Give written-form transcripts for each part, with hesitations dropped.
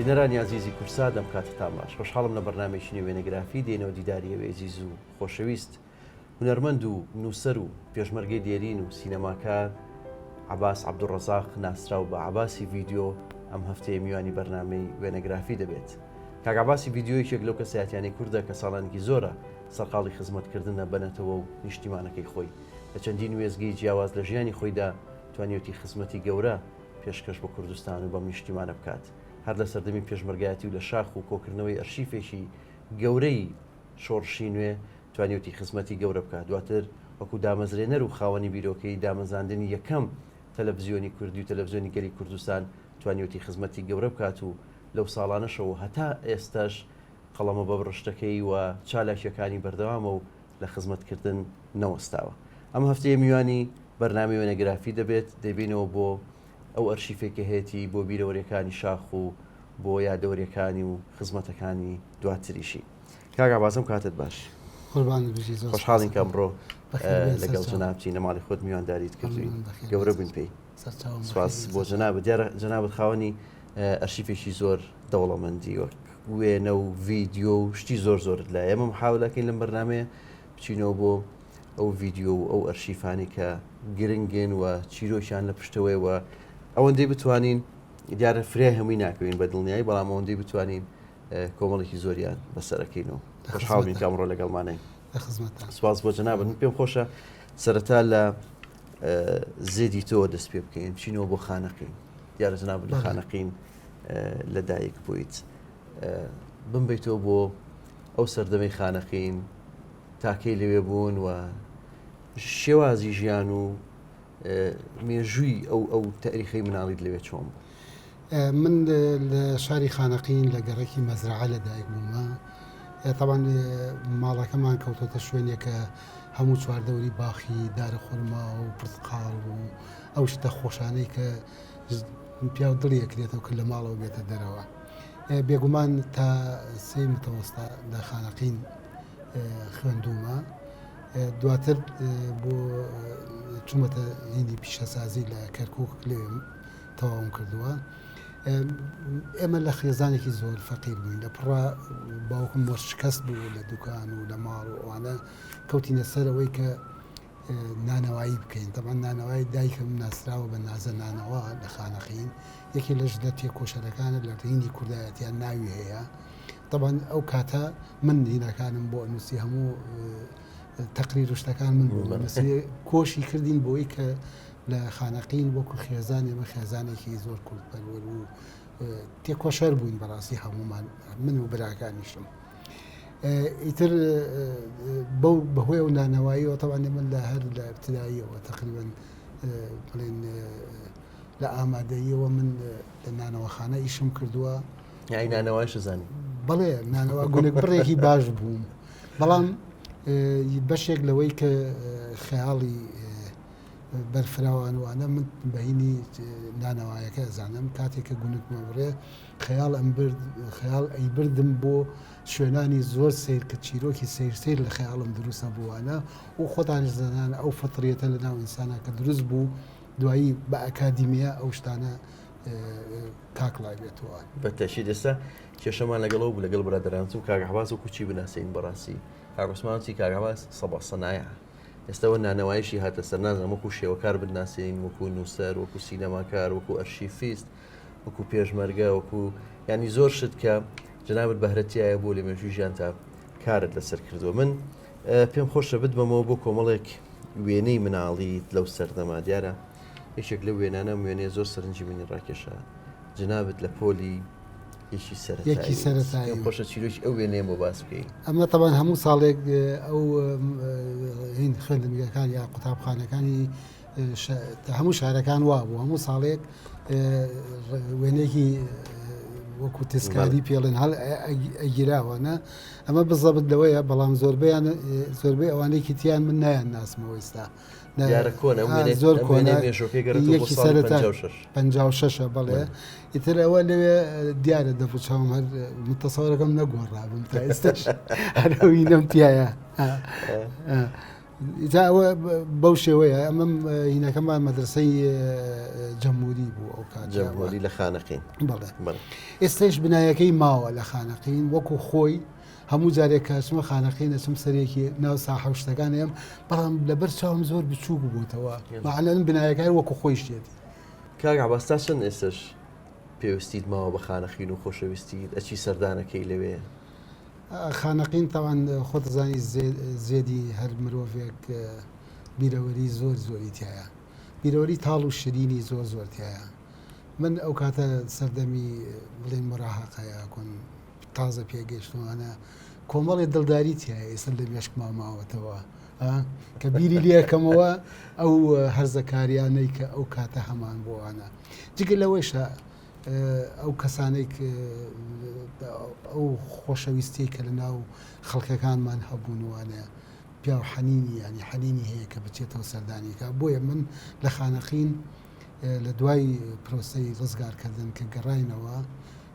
بینەرانی عزیزی کورسا دەم کاتتان باش خۆشحاڵم لە بەرنامێکی نوێنەگرافی دێنەوە دیداریەوە عزیز و خۆشەویست هونەرمەند و نووسەر و پێشمەرگەی دێرین و سینەماکار عەباس عەبدوڕەزاق ناسراو بە عەباسی ڤیدیۆ ئەم هەفتەیە میوانی بەرنامەی وێنەگرافی دەبێت. کاک عەباسی ڤیدیۆیەکێک لەو کەسایەتیانەی کوردە کە ساڵانێکی زۆرە سەرقاڵی خزمەتکردنە بنەتەوە و نیشتیمانەکەی خۆی لە چەندین وێزگی جیاواز لە ژیانی خۆیدا توانیوتی خزمەتی گەورە پێشکەش بە کوردستان و بەم نیشتیمانە بکات. هەر لە سەردەمی پێشمەرگایەتی و لە شاخ و کۆکردنەوەی ئەرشیفێکی گەورەی شۆڕشی نوێ توانیوتی خزمەتی گەورە بکات. دواتر وەکو دامەزرێنەر و خاوەنی بیرۆکەی دامەزاندنی یەکەم تەلەڤیزیۆنی کوردی و تەلەڤیزیۆنی گەلی کوردستان توانیوتی خزمەتی گەورە بکات و لەو ساڵانەشەوە هەتا ئێستاش قەڵەمە بە بڕشتەکەی و چالاکیەکانی بەردەوامە و لە خزمەتکردن نەوەستاوە. ئەم هەفتەیە میوانی بەرنامەی وێنەگرافی دەبێت دەبینەوە بۆ ئەو ئەرشیفێکە هێتی بۆ بیرەوەریەکانی شاخ و بۆ یادەوەریەکانی و خزمەتەکانی دواتریشی. کاک عەباسم کاتت باش. خۆشحاڵین کە ئەمڕۆ لەگەڵ جەنابچین لە ماڵی خۆت میوانداریت کردوین. گەورە بووین پێی. سوپاس بۆ جەنابەت. دیارە جەنابەت خاوەنی ئەرشیفێکی زۆر دەوڵەمەندی وەک وێنە و ڤیدیۆ و شتی زۆر زۆرت لای ئێمە محاولەکەین لەم بەرنامەیە بچینەوە بۆ ئەو ڤیدیۆ و ئەو ئەرشیفانی کە گرنگن و چیرۆکیان لە پشتەوەیەوە ئەوەندەی بتوانین دیارە فرێ هەمووی ناکەوین بە دڵنیایی بەڵام ئەوەندەی بتوانین کۆمەڵێکی زۆریان بەسەرەکەینەوە. خۆشحاڵین کە ئەمڕۆ لەگەڵمانەین. سوپاس بۆ جەنابەت. من پێم خۆشە سەرەتا لە زێدی تۆ دەست پێ بکەین بچینەوە بۆ خانەقین. دیارە جەنابەت لە خانەقین لەدایک بوویت. بمبیتەوە بۆ ئەو سەردەمەی خانەقین تاکەی لەوێ بوون و شێوازی ژیان و مێژووی ئەو تاریخی مناڵیت لەوێ چۆن بوو؟ من لە شاری خانەقین لە گەڕێکی مەزرعە لەدایک بوومە. طبعاً ماڵەکەمان کەوتۆتە شوێنێکە هەموو چواردەوری باخی دارە خورما و پرتقاڵ و ئەو شتە خۆشانەی کە پیا و دڵی ئەکرێتەوە کە لە ماڵەوە بێتە دەرەوە. بێگومان تا سێ متەوەستا لە خانەقین خوێندومە. دواتر بۆ چوومەتە هێندی پیشەسازی لە کەرکووک لێم تەواوم کردووە. ئێمە لە خێزانێکی زۆر فەقیر بووین لە پڕە باوکم بۆ شکەست بوو لە دوکان و لە ماڵ و ئەوانە کەوتینە سەرەوەی کە نانەوایی بکەین. تەمان نانەوای دایکم ناسراوە بە نازە نانەوە لە خانەقین یەکی لەش لە تێکۆشەرەکانە لە هێندی کوردایەتیان ناوی هەیە. طبعاً ئەو کاتە من هینەکانم بۆ نووسی هەموو تەقریر شتەکان من بوو کۆشی کردین بۆی کە لە خانەقین وەکو خێزان ئێمە خێزانێکی زۆر کوردپەروەر و تێکۆشەر بووین بەڕاستی هەمومان من و براکانیشم. ئیتر بەهۆی ئەو نانەواییەوە تەوان من لە هەر لە ابتداییەوە تقریباً بڵێن لە ئامادەییەوە من لە نانەوەخانە ئیشم کردووە. یانی نانەوایش زانی؟ بەڵێ نانەوە گونێک بڕێکی باش بووم بەڵام بەشێک لەوەی کە خەیاڵی بەرفراوانوانە من بەهینی نانەوایەکە ئەزانم کاتێککە گونکمە بڕێ خەیاڵ ئەیبردم بۆ شوێنانی زۆر سیر کە چیرۆکی سیر لە خەیاڵم دروستە بووانە و خۆتانش زانان ئەو فەتریەتە لە ناو ئینسانە کە دروست بوو دوایی بە ئەکادیمیە ئەو شتانە کاکڵای بێتەوە. بەتەشی دەستا کێشەمان لەگەڵەوە بوو لەگەڵ برادەران و کاک عەباس وەکو چی بناسین بەڕاستی کاک عوسمانچی کاک عەباس سەبا سەنایە ئێستاوە نانەوایشی هاتە سەر نازانم وەکو شێوەکار بناسین وەکو نووسەر وەکو سینەماکار وەکو ئەرشیفیست وەکو پێشمەرگە وەکو ینی زۆر شت کە جەنابەت بەهرەتیایە بۆ لە مێژووی ژیانتا کارت لەسەر کردووە. من پێم خۆشە بتبەمەوە بۆ کۆمەڵێک وێنەی مناڵیت لەو سەردەما دیارە یەکێک لە وێنانە وێنەیە زۆر سەرنجی منی ڕاکێشە جەنابەت لە پۆلی یەکی سەرەتایی خۆشە چیرۆکی ئەو وێنەیە بۆ باس بکەین. ئەمە تەبان هەموو ساڵێک ئەو هین خوێندنگەکان یا قوتابخانەکانی هەموو شارەکان وا بوو هەموو ساڵێک وێنێکی وەکو تسکاری پێڵێن هەڵ ئەگیراوانە ئەمە بزەبت لەوەیە بەڵام زۆربەی ئەوانەیەکی تیان من نایان ناسمەوە ئێستا زۆر کۆنە یەکی سەرەتا 56 بەڵێ ئیتر ئەوە لەوێ دیارە دەپوچەوم هەر متەسەوەرەکەم نەگۆڕابم تا ئێستاش هەرەوینەم پیایە جا بەو شێوەیە ئەمەم هینەکەمان مەدرسەی جەمهوری بوو ئەو کات جەمهوری لە خانەقین بەڵێ ئێستاش بنایەکەی ماوە لە خانەقین وەکو خۆی هەموو جارێک کەچمە خانەقین دەچم سەرێکی ناو ساحە شتەکان هەم بەڵام لەبەر چاوم زۆر بچووک بووتەوە مەعەنەن بنایەکەی وەکو خۆی شتێتی کاک عەباس تا چەند ئێستش پێویستیت ماوە بە خانەقین و خۆشەویستیت ئەچی سەردانەکەی لەوێ خانەقین تاوان خۆت زانی زێدی هەر مرۆڤێک بیرەوەری زۆر زۆری تایە بیرەوەری تاڵ و شرینی زۆر زۆرتایە من ئەو کاتە سەردەمی بڵێن مراهقەیە کۆن تازە پێگەشتوانە کۆمەڵی دڵداری تایە ئێستا لە مێشکما ماوەتەوە کە بیری لێکەمەوە ئەو هەرزەکاریانەی کە ئەو کاتە هەمان بۆوانە جگە لەوەیشە ئەو کەسانێک ئەو خۆشەویستی کە لە ناو خەڵکەکانمان هەبوونوانە پیا و حەنینی ینی حەنینی هەیە کە بچێتەوە سەردانیکە بۆیە من لە خانەقین لە دوای پرۆسەی ڕزگارکردن کە گەڕاینەوە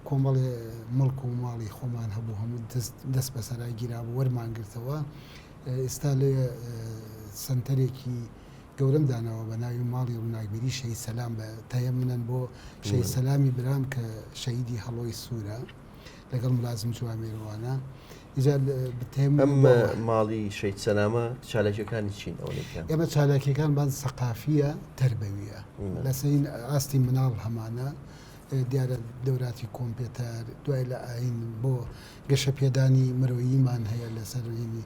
کۆمەڵێ مڵک و ماڵی خۆمان هەبوو هەموو دەست بەسەرای گیرابوو وەرمانگرتەوە ئێستا لێ سنتەرێکی گەورم داناوە بە ناوی ماڵی ڕووناکبیری شەهید سەلام بە تایە منن بۆ شەهید سەلامی برام کە شەهیدی هەڵۆی سوورە لەگەڵ ملازم جوامێروانە ئەم ماڵی شەهید سەلامە چالاکیەکانی چین ئەوەکان ئێمە چالاکیەکانمان سەقافیە تربەویە لەسەرین ئاستی مناڵ هەمانە دیارە دەوراتی کۆمپیۆتەر دوای لە ئاین بۆ گەشە پێدانی مرۆییمان هەیە لەسەرینی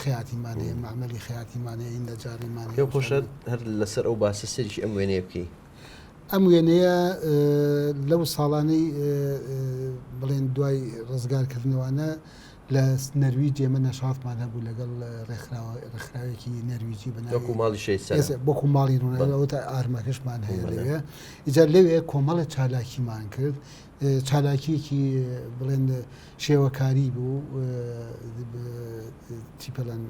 خیاتیمان هەیە معمەلی خیاتیمان هەیە نەجاریمان هەیە خۆشە هەر لەسەر ئەو باسە سەریشی ئەم وێنەیە بکەی ئەم وێنەیە لەو ساڵانەی بڵێن دوای ڕزگارکردنەوەانە لە نەرویج ئێمە نەشاتمان هەبوو لەگەڵ ڕێکخراوێکی نەرویجی بەکو ماڵی شەهید سەلام بۆکو ماڵی ڕوونەوەتە ئارمەکەشمان هەیە لەوێ ئیجا لەوێ کۆمەڵە چالاکیمان کرد چالاکیەکی بڵێن شێوەکاری بوو تیپەڵەن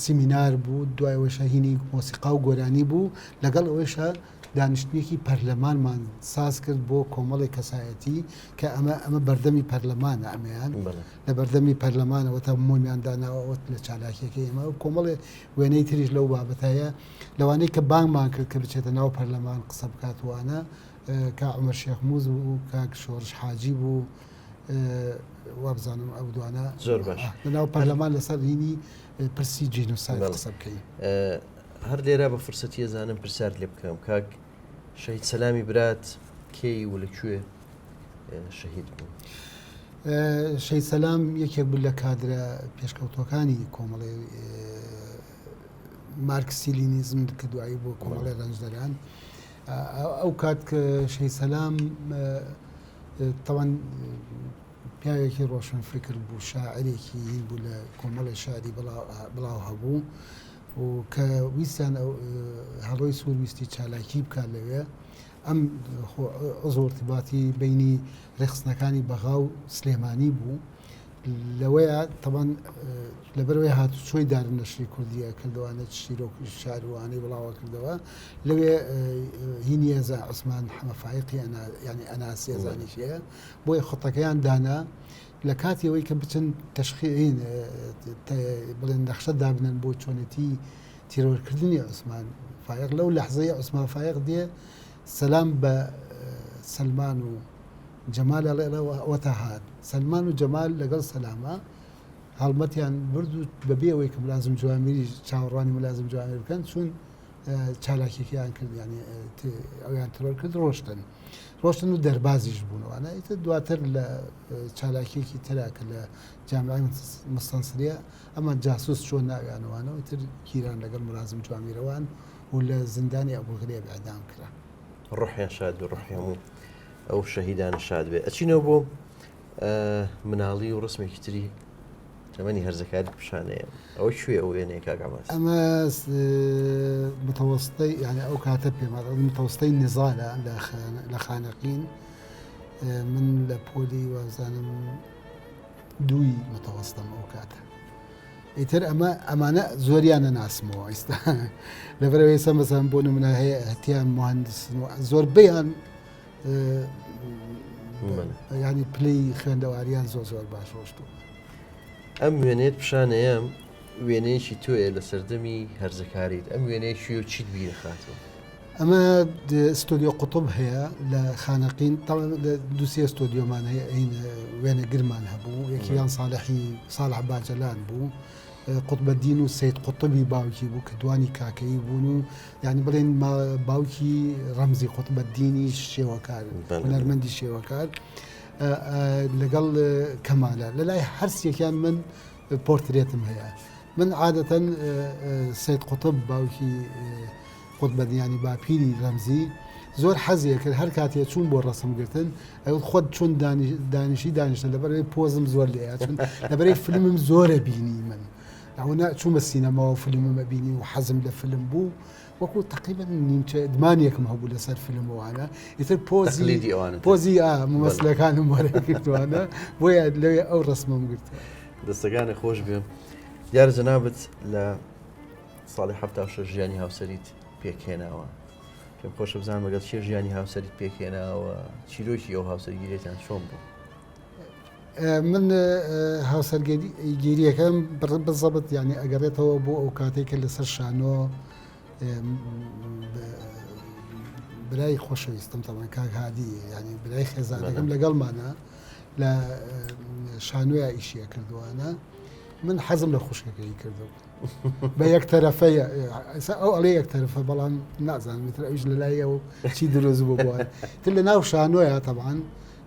سیمینار بوو دوایەوە شەهینی مۆسیقا و گۆرانی بوو لەگەڵ ئەوەشە دانیشتنیەکی پەرلەمانمان ساز کرد بۆ کۆمەڵی کەسایەتی کە ئەمە بەردەمی پەرلەمانە ئەمەیان لە بەردەمی پەرلەمانەوەتە مۆمیان داناوەوەت لە چالاکیەکەی ئێمە کۆمەڵێ وێنەی تریش لەو بابەتایە لەوانەیە کە بانگمان کرد کە بچێتە ناو پەرلەمان قسە بکاتوانە کا عومەر شێخموز بوو کاک شۆڕش حاجی بوو وابزانم ئەو دوانە زۆر باش لەناو پەرلەمان لەسەر هینی پرسی جینۆساید قسە بکەین هەر لێرە بە فرسەتی زانم پرسیار لێ بکەم کاک شەهید سەلامی برات کێی و لەکوێ شەهید بوو شەهید سەلام یەکێک بوو لە کادرە پێشکەوتەکانی کۆمەڵی مارکسیلینیزم کە دوایی بۆ کۆمەڵی ڕەنجدەران ئەو کات کە شەهید سەلام تەوان پیاوێکی ڕۆشن فکر بوو شاعرێکی هین بوو لە کۆمەڵی شاری بڵاو هەبوو و کە ویستیان هەڵۆی سوور ویستی چالاکی بکات لەوێ ئەم ئۆزۆرتباتی بینی ڕێخستنەکانی بەغا و سلێمانی بوو لەوەیە تەوان لەبەرەوەی هاتوچۆی دارنەشری کوردیە کردوانە شیرۆک شاروانەی بڵاوە کردەوە لەوێ هینی هێزا عوسمان حەمەفایقی ینی ئەناسی هێزانیشەیە بۆی خۆتەکەیان دانا لە کاتیەوەی کە بچن تەشخیعین بڵێن نەخشە دابنن بۆ چۆنێتی تیرۆرکردنی عوسمان فایق لەو لەحزەی عوسمان فایق دێ سەلام بە سەلمان و جەمال ئەوەتە هات سەلمان و جەمال لەگەڵ سەلامە هەڵمەتیان برد و بەبێ ئەوەی کە ملازم جوامێری چاوەڕوانی ملازم جوامێر بکەن چون چالاکیەکەیان کرد ینی ئەویان ترۆر کرد ڕۆشتن و دەربازیش بوونەوەانە ئیتر دواتر لە چالاکیەکی تراکە لە جامعای مستەنسریە ئەمە جاسوس چۆن ناویانەوانە و تر گیران لەگەڵ ملازم جوامێرەوان و لە زیندانی ئەبوغریب ئەعدام کرا ڕۆحیان شاد و ڕۆحی هەموو ئەو شەهیدانە شاد بێ ئەچینەوە بۆ مناڵی و ڕسمێکی تری تەمەنی هەرزەکاری پیشانەیە ئەوە کوێ ئەو وێنەیە کاک عەباس ئەمە متەوەستەی یعنی ئەو کاتە پێما متەوەستەی نزالە لە خانەقین من لە پۆلی وازانم دووی متەوەستەم ئەو کاتە ئیتر ئەمانە زۆریانە ناسمەوە ئێستا لەبەرەوەی ئێستا مەسەڵەن بۆ نمونە هەیە هەتیان مهندسن و زۆربەیان ینی پلەی خوێندەواریان زۆر باش ڕۆشتووە ئەم وێنێت پیشانەیە وێنەیەکی تۆیە لە سەردەمی هەرزەکاریت ئەم وێنەیە شوێ و چیت بیرخاتەوە ئەمە ستۆدیۆ قوتب هەیە لە خانەقین دووسێ ستۆدیۆمان هەیە ئەین وێنە گرمان هەبوو یەکیان ساڵح باجەلان بوو قوتبەدین و سید قوتبی باوکی بوو کە دوانی کاکەی بوون و یعنی بڵێن باوکی ڕەمزی قوتبەدینی شێوەکار هونەرمەندی شێوەکار لەگەڵ کەمالە لەلای هەرسێکیان من پۆرترێتم هەیە من عادەتەن سید قوتب باوکی قوتبەدیانی باپیری ڕەمزی زۆر حەزیە کرد هەر کاتێ چوون بۆ ڕەسمگرتن ئەو خۆت چۆن دانیشتە لەبەرەوەی پۆزم زۆر لێە چون لەبەرەی فیلمم زۆرە بینی من ئەوە چوومە سینەماوە فیلممە بینی و حەزم لە فیلم بوو وەکو تقریبا نیمچە دمانێکم هەبوو لەسەر فیلمەوەوانە ئیتر پۆزی مەمەسلەکانم وەرەگرتوانە بۆیە لەوێ ئەو ڕسمم گرتووە دەستەکانی خۆش بێم دیارە جەنابەت لە ساڵی 76 ژیانی هاوسەریت پێکهێناوە پێم خۆشە بزانم بەگەڵ چێ ژیانی هاوسەریت پێکهێناوە چیرۆکی ئەو هاوسەرگیریتان چۆن بوو من هاوسەرگیریەکەم بزەبت یعنی ئەگەڕێتەوە بۆ ئەو کاتێکە لەسەر شانۆ برای خۆشەویستم تەمان کاک هادی ینی برای خێزانەکەم لەگەڵمانە لە شانۆیە ئیشیە کردووانە من حەزم لە خوشکەکەی کردو بە یەک تەرەفەی ئەو ئەڵێ یەک تەرەفە بەڵام نازانم تر ئەوش لە لای ئەو چی دروست بوو بووە تر لە ناو شانۆیە تەبعاً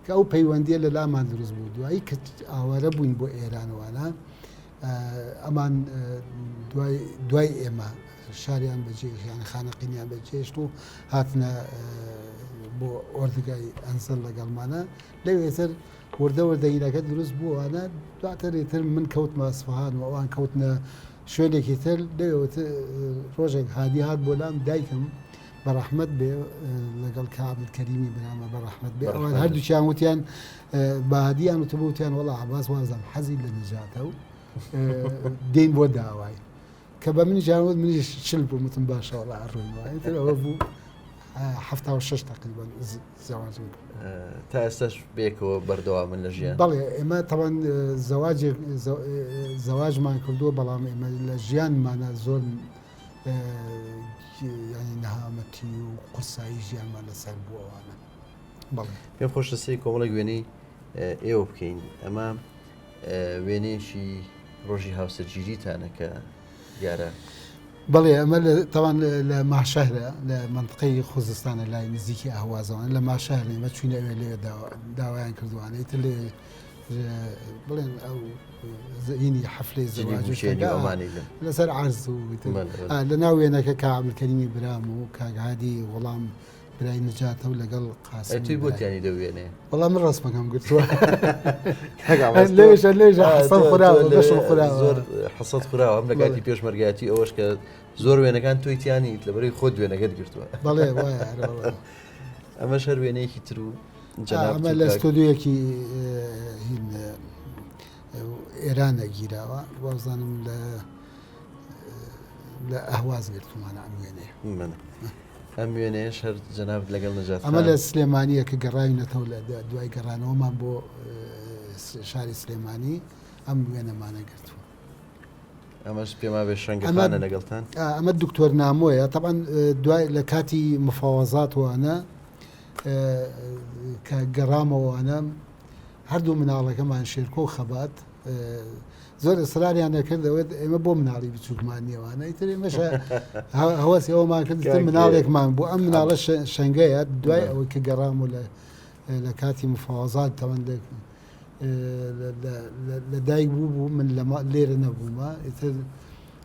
کە ئەو پەیوەندیە لە لامان دروست بوو دوایی کە ئاوارە بووین بۆ ئێرانوانە ئەمان دوای ئێمە شاریان بەجێش یان خانەقینیان بەجێشت و هاتنە بۆ ئۆردگای ئەنزل لەگەڵمانە لەوێتر وردەوەردەینەکە دروست بووانە دواترێتر من کەوتمە ئەسفەهان و ئەوان کەوتنە شوێنێکی تر لەوێت ڕۆژێک هادی هات بۆ لام دایکم بەڕەحمەت بێ لەگەڵ کابلکەریمی بنامە بەڕەحمەت بێ ئەوان هەردووچیان وتیان بەهادیان وتبوتیان وەڵا عەباس وازم حەزی لە نەجاتە و دێین بۆ داوای کە بە منی جاوت منیش چل بوو متم باشە وەڵا ئەڕۆینەوە تر ئەوە بوو 76 تقریبا زەواجم تا ئێستاش بێکەوە بەردەوا من لە ژیان بەڵێ ئێمە تەوان زەواجمان کردووە بەڵام ئێمە لە ژیانمانە زۆر ینی نەهامەتی و قورسایی ژیانمان لەسەر بووەوانە بەڵێ پێم خۆش دەسەی کۆمەڵێک وێنەی ئێوە بکەین ئەمە وێنەیەشی ڕۆژی هاوسەرگیریتانە کە دیارە بەڵێ ئەمە تاوان لە ماشەهرە لە منطقەی خوزستانە لای نزیکی ئاهوازەوان لە ماشەهر ئێمە چوینە ئەوێ لێ داوایان کردوانە ئیتر لێ بڵێن ئەو زینی حەفلەی زەواج لەسەر عەرز و لە ناو وێنەکە کابلکەریمی برام و کاگادی وەڵام برای نجاتە و لەگەڵ قاسم توی بۆتیانی دەوێنێ وەڵام من ڕاستمەکەم گرتووە لێژە حەسەد خوراوە بەشم خوراوە زۆر حەسەد خوراوە ئەم لە کاتی پێشمەرگایەتی ئەوەش کە زۆر وێنەکان تویتیانیت لەبەرەی خۆت وێنەکەت گرتووە بەڵێ وایە ئەمە شەر وێنەیەکی تر و ئەمە لە ستۆدیۆیەکی هین ئێرانە گیراوە وازانم لە ئەهواز گرتومانە ئەم وێنەیە ئەم وێنەیە شەر جەنابەت لەگەڵ نەجات ئەمە لە سلێمانیە کە گەڕاوینەتەوە لە دوای گەڕانەوەمان بۆ شاری سلێمانی ئەم وێنەمانە گرتووە ئەمەش پێما بێ شەنگەخانە لەگەڵتان ئەمە دکتۆر نامۆیە تەبەن دوای لە کاتی مفاوەزاتوانە کە گەڕامەوەوانە هەردوو مناڵەکەمان شێرکۆ و خەبات زۆر ئسراریان دەکردەوەت ئێمە بۆ مناڵی بچووکمانیەوەوانە ئیتر ئێمەشە هەواسی ئەومان کردتر مناڵێکمان بوو ئەم مناڵە شەنگەیە دوای ئەوەی کە گەڕام و لە کاتی مفاوەزات تەوەندێک لە دایک بوو من لێرە نەبوومە ئیتر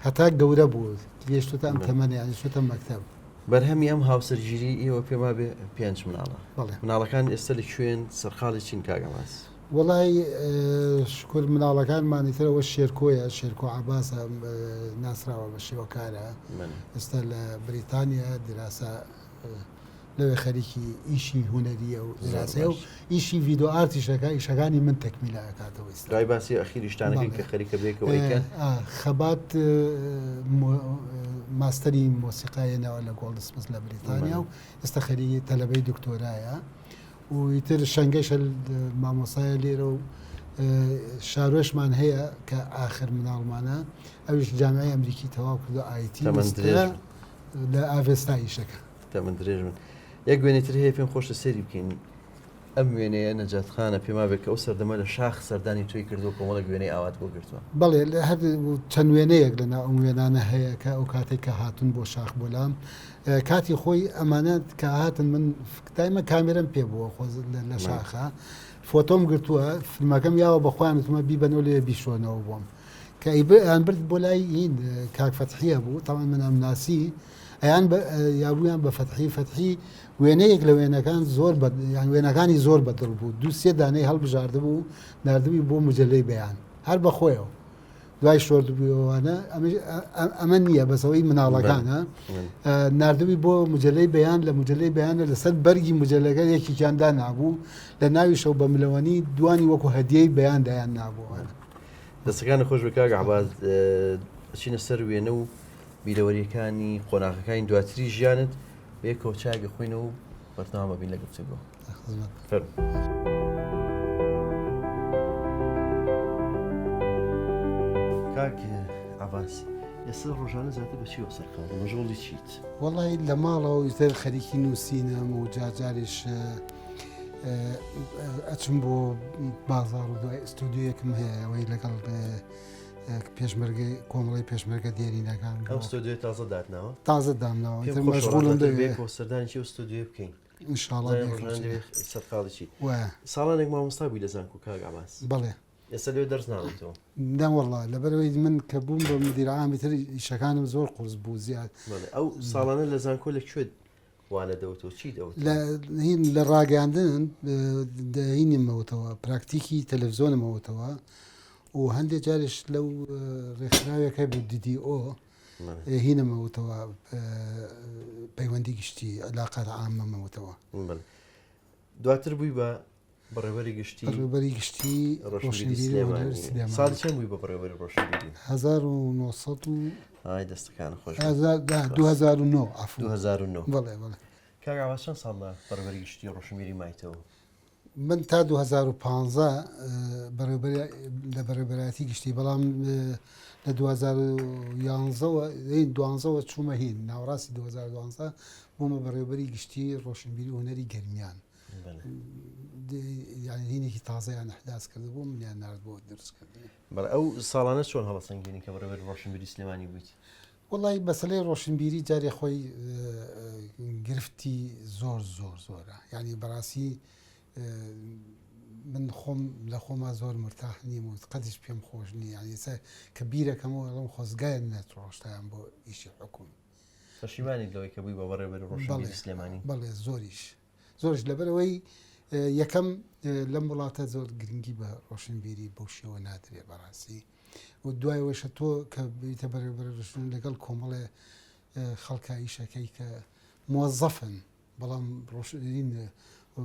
هەتا گەورە بوو گەیشتوتە ئەم تەمەنە یانی چوتە مەکتەب بەرهەمی ئەم هاوسەرگیری ئێوە پێما بێ 5 مناڵە مناڵەکان ئێستا لە کوێن سەرقاڵی چین کاگەماس وڵای شکر مناڵەکانمان ئیترەوە شێرکۆیە شێرکۆ عەباسە ناسراوە بە شێوەکارە ئێستا لە بریتانیا دراسە لەوێ خەریکی ئیشی هونەریە و دراسەیە و ئیشی ڤیدۆ ئارتیشەکە ئیشەکانی من تەکمیلە ئەکاتەوە ئێستا دوای باسی ئەخیریشتانەکەی کە خەریکە بێکەوە ئەیکەن خەبات ماستەری مۆسیقایەنەوە لە گۆڵدسمس لە بریتانیا و ئێستا خەریکی تەلەبەی دکتۆرایە و ئیتر شەنگەشە مامۆسایە لێرە و شارۆشمان هەیە کە ئاخر مناڵمانە ئەوش جامعی ئەمریکی تەواو کردو ئایتی لە ئاڤێستاییشەکە تەمەند درێژ من یەک وێنێتر هەیە پێم خۆشە سەری بکەین ئەم وێنەیە نەجاتخانە پێما بێت کە ئەو سەردەمە لە شاخ سەردانی توی کردو کۆمەڵک وێنەی ئاوات بۆ گرتووە بەڵێ لە هەر چەند وێنەیەک لەنا ئەم وێنانە هەیە کە ئەو کاتێک کە هاتون بۆ شاخ بۆلام کاتی خۆی ئەمانەت کە هاتن من دایمە کامێرەم پێ بووە خۆ لە شاخە فۆتۆم گرتووە فیلمەکەم یاوە بەخوایانتمە بیبەنەوە لێ بیشۆنەوە بۆم کە ئەیان برد بۆ لای این کاک فەتحیە بوو تەمان من ئەمناسی ئەیان یابوویان بە فەتحی وێنەیەک لە وێنەکان زۆر یان وێنەکانی زۆر بەدڵ بوو دو سێ دانەی هەڵبژاردە بوو نردبووی بۆ مجللەی بەیان هەر بەخۆیەوە دوای شۆردبوویەوەوانە ئەمە نییە بەسەوەی مناڵەکانە نردبووی بۆ مجللەی بەیان لە مجللەی بەیانە لەسەر بەرگی مجللەکە یەکییاندا نابوو لە ناوی شەو بە ملەوەنی دوانی وەکو هەدیەی بەیاندایان نابووە دەستەکانی خۆش بکاک عباس چینە سەر وێنە و بیرەوەریەکانی قۆناغەکانی دواتری ژیانت بێ کۆچاگە خوێنەوە و بەرنامە بین لە گفتوگۆ کاک عباس ئێستا ڕۆژانە زیاتر بەچیوە سەرقاڵ مەژۆڵی چیت وەڵی لە ماڵەوە ئیتر خەریکی نووسینەم و جارجاریش ئەچم بۆ بازار و دوای ئستودیویەکم هەیە ئەوەی لەگەڵ پێشمەرگەی کۆمەڵی پێشمەرگە دیێرینەکان ئەستودیۆ تازە دادناوە تازە دامناوە مەشغوڵم دەوێت سەردانی چی ئستودیۆ بکەین ئینشاڵڵا سەرقاڵیی ساڵانێک مامۆستا بووی لە زانکۆ کاک عباس بەڵێ ئێستا لێ دەرس ناڵێتەوە ناوەڵا لەبەرەوەی من کە بووم بە مدیرعامی تر ئیشەکانم زۆر قورس بوو زیاد ئەو ساڵانە لە زانکۆ لەکوێت وانە دەوتەوە چی دەوت لە ڕاگەاندن دەهینمەوەتەوە پراکتیکی تەلەڤزیۆنمەوەتەوە و هەندێک جارش لەو ڕێکخراوێکە بوو دیدیۆ هینەمەوتەوە پەیوەندی گشتی علاقات عامەمەوتەوە دواتر بووی بە بەڕێوەری گشتی بەڕێوەری گشتی ساڵی چەند بووی بە بەڕێوەری ڕۆشنبیری 1900 دەستەکان خۆش 2009 بەڵێ بەڵێ کاک عباس چەند ساڵە بەڕێوەری گشتی ڕۆشنبیری مایتەوە من تا 2015 لە بەڕێوەبەرایەتی گشتی بەڵام لە 2011 چوومە هین ناوەڕاستی 2012 بوومە بەڕێوەبەری گشتی ڕۆشنبیری و هونەری گەرمیان یعنی هینێکی تازەیان ئەحداس کرد بۆ منیان نارد بۆ دروستکردن بەڵێ ئەو ساڵانە چۆن هەڵەسەنگێنی کە بەڕێوەبەری ڕۆشنبیری سلێمانی بوویت وڵی بەسەلەی ڕۆشنبیری جارێ خۆی گرفتی زۆرە یعنی بەڕاستی من خۆم لە خۆما زۆر مرتاح نیم و قەتیش پێم خۆش نییە یعنی کە بیرەکەمەوە ئەڵم خۆزگایان نەتڕۆشتیان بۆ ئیشی حکومی پەشیمانی لەوەی کە بووی بە بەڕێوەبەری ڕۆشنبیری سلێمانی بەڵێ زۆریش لەبەرەوەی یەکەم لەم وڵاتە زۆر گرنگی بە ڕۆشنبیری بەو شێوە نادرێ بەڕاستی و دوایەوەشە تۆ کە بیتە بەڕێوەبەری ڕۆشن لەگەڵ کۆمەڵێ خەڵکە ئیشەکەی کە موەزەفن بەڵام ڕۆشنین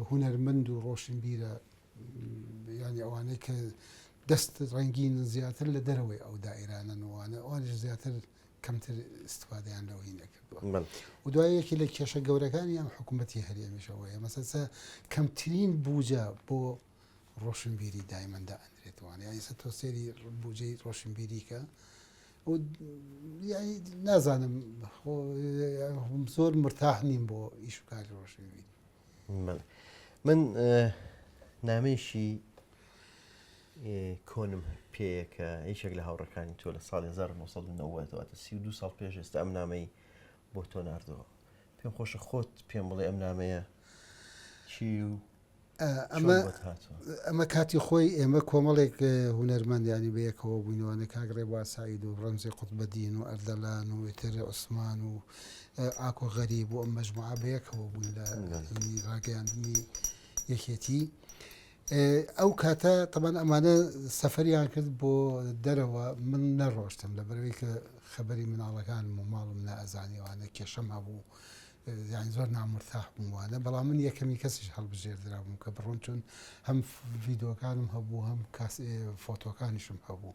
هونەرمەند و ڕۆشنبیرە ینی ئەوانەی کە دەست ڕەنگین زیاتر لە دەرەوەی ئەو دائیرانەوانە ئەوانش زیاتر کەمتر استفادەیان لەوەی نەکردووە و دوایەکی لە کێشە گەورەکانی ئەم حکوومەتی هەرێمیشەوەیە مەسەسە کەمترین بوجە بۆ ڕۆشنبیری دایمەندا ئەندرێتوانە یاسە تۆ سێری بوجەی ڕۆشنبیریکە و نازانم زۆر مرتاح نیم بۆ ئیشکاری ڕۆشنبیری من نامێشی کۆنم پێیەکە هیچێک لە هاوڕەکانی تۆ لە ساڵی 1990 32 ساڵ پێش ئێستا ئەم نامەی بۆ تۆ ناردەوە پێم خۆشە خۆت پێم بڵێ ئەم نامەیە چی و ئەمە کاتی خۆی ئێمە کۆمەڵێک هونەرمەندیانی بەیەکەوە بووینەوەنە کاگڕێ واساید و ڕەمزی قوتبەدین و ئەردەلان و ئێتر عوسمان و ئاکۆ غەریب و ئەم مەجموعە بەیەکەوە بوون لە ڕاگەیاندنی یەکێتی ئەو کاتە تەمان ئەمانە سەفەریان کرد بۆ دەرەوە من نەڕۆشتم لە بەرەوەی کە خەبەری مناڵەکانم و ماڵم نائەزانیوانە کێشەم هەبوو یانی زۆر نامرتاح بووموانە بەڵام من یەکەمی کەسیش هەڵبژێردرا بووم کە بڕۆن چون هەم ڤیدۆکانم هەبوو هەم فۆتۆکانیشم هەبوو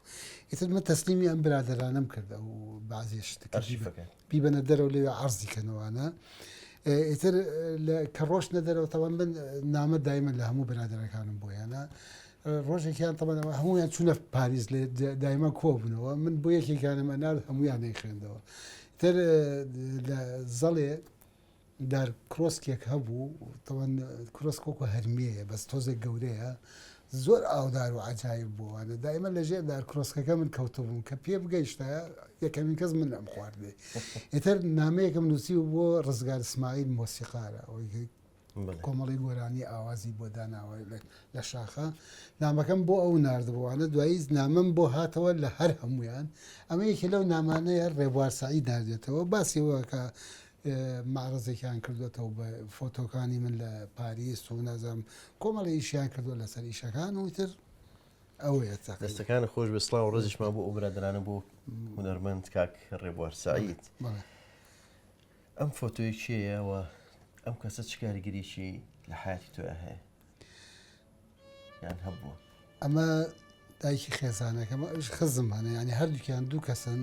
ئیتر من تەسلیمی ئەم برادەرانم کردە و بەعزیش بیبەنە دەرەوە لێوێ عەرزی کەنەوانە ئیتر کە ڕۆشتە دەرەوە تەوان من نامە دایمەن لە هەموو برادەرەکانم بۆیانە ڕۆژێکیان تەمەەوە هەمویان چوونە پاریس لێ دایما کۆبنەوە من بۆ یەکێکانەمە نار هەمویان نەیخێندەوە تر لە زەڵێ دار کرۆسکێک هەبوو تەوەن کرۆسکۆکە هەرمیەیە بەس تۆزێک گەورەیە زۆر ئاودار و عجایب بووانە دایمە لەژێر دار کرۆسکەکە من کەوتبووم کە پێ بگەیشتە یەکەمین کەس من ئەم خواردێ ئێتر نامەیەکم نووسی و بۆ ڕزگار اسماعیل مۆسیقارە ئەوەی کۆمەڵی گۆرانی ئاوازی بۆ داناوە لە شاخە نامەکەم بۆ ئەو نردبووانە دوایی نامم بۆ هاتەوە لە هەر هەمویان ئەمە یەکی لەو نامانەیە ڕێبوارسایی نردێتەوە باسیەوە کە معرزێکیان کردوێتەوە بە فۆتۆکانی من لە پاریس و نەزم کۆمەڵی ئیشیان کردو لەسەر ئیشەکان وتر ئەوەیە دەستەکانە خۆش بە سڵاو و ڕزیشمان بۆ ئۆبرادرانە بۆ هونەرمەند کاک ڕێبوار سعید ئەم فۆتۆی چێەوە ئەم کەسە چ کاریگەریشی لە حیاتی تۆیە هەیە یان هەبووە ئەمە دایکی خێزانەکەمە ئەوش خزمانە ینی هەردووکیان دوو کەسن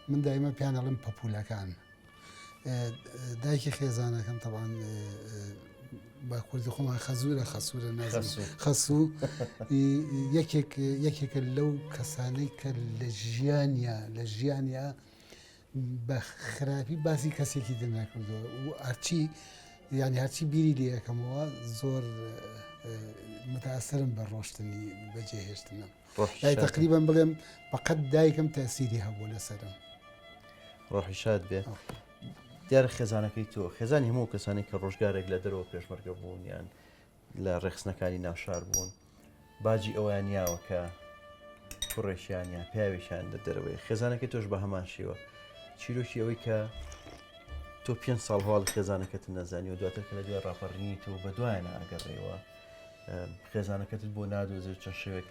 من دایمە پیانەڵم پەپولەکان دایکی خێزانەکەم تەوان بە کوردی خۆمان خەزورە خەسوورە خەسوو یەکێکە لەو کەسانەی کە لە ژیانیا بە خراپی باسی کەسێکی دەناکردەوە و ئارچی یعنی هەرچی بیری لێ یەکەمەوە زۆر متاثرم بە ڕۆشتنی بەجێهێشتنم تقریبان بڵێم بەقەت دایکم تەسیری هەبوو لەسەرم ڕۆحی شاد بێ دیارە خێزانەکەی تۆ خێزانی هەموو کەسانی کە ڕۆژگارێک لە دەرەوە پێشمەرگە بوون یان لە ڕێخستنەکانی ناوشار بوون باجی ئەویان یاوە کە کوڕێکیان یا پیاوێکیان لە دەرەوەی خێزانەکەی تۆش بە هەمان شێوە چیرۆکی ئەوەی کە تۆ 5 ساڵ هەواڵ خێزانەکەت نەزانی و دواتر کە لە دوای ڕاپەڕنی تۆ بە دوایانە ئەگەڕێەوە خێزانەکەتت بۆ نادۆزێت چەند شێوێک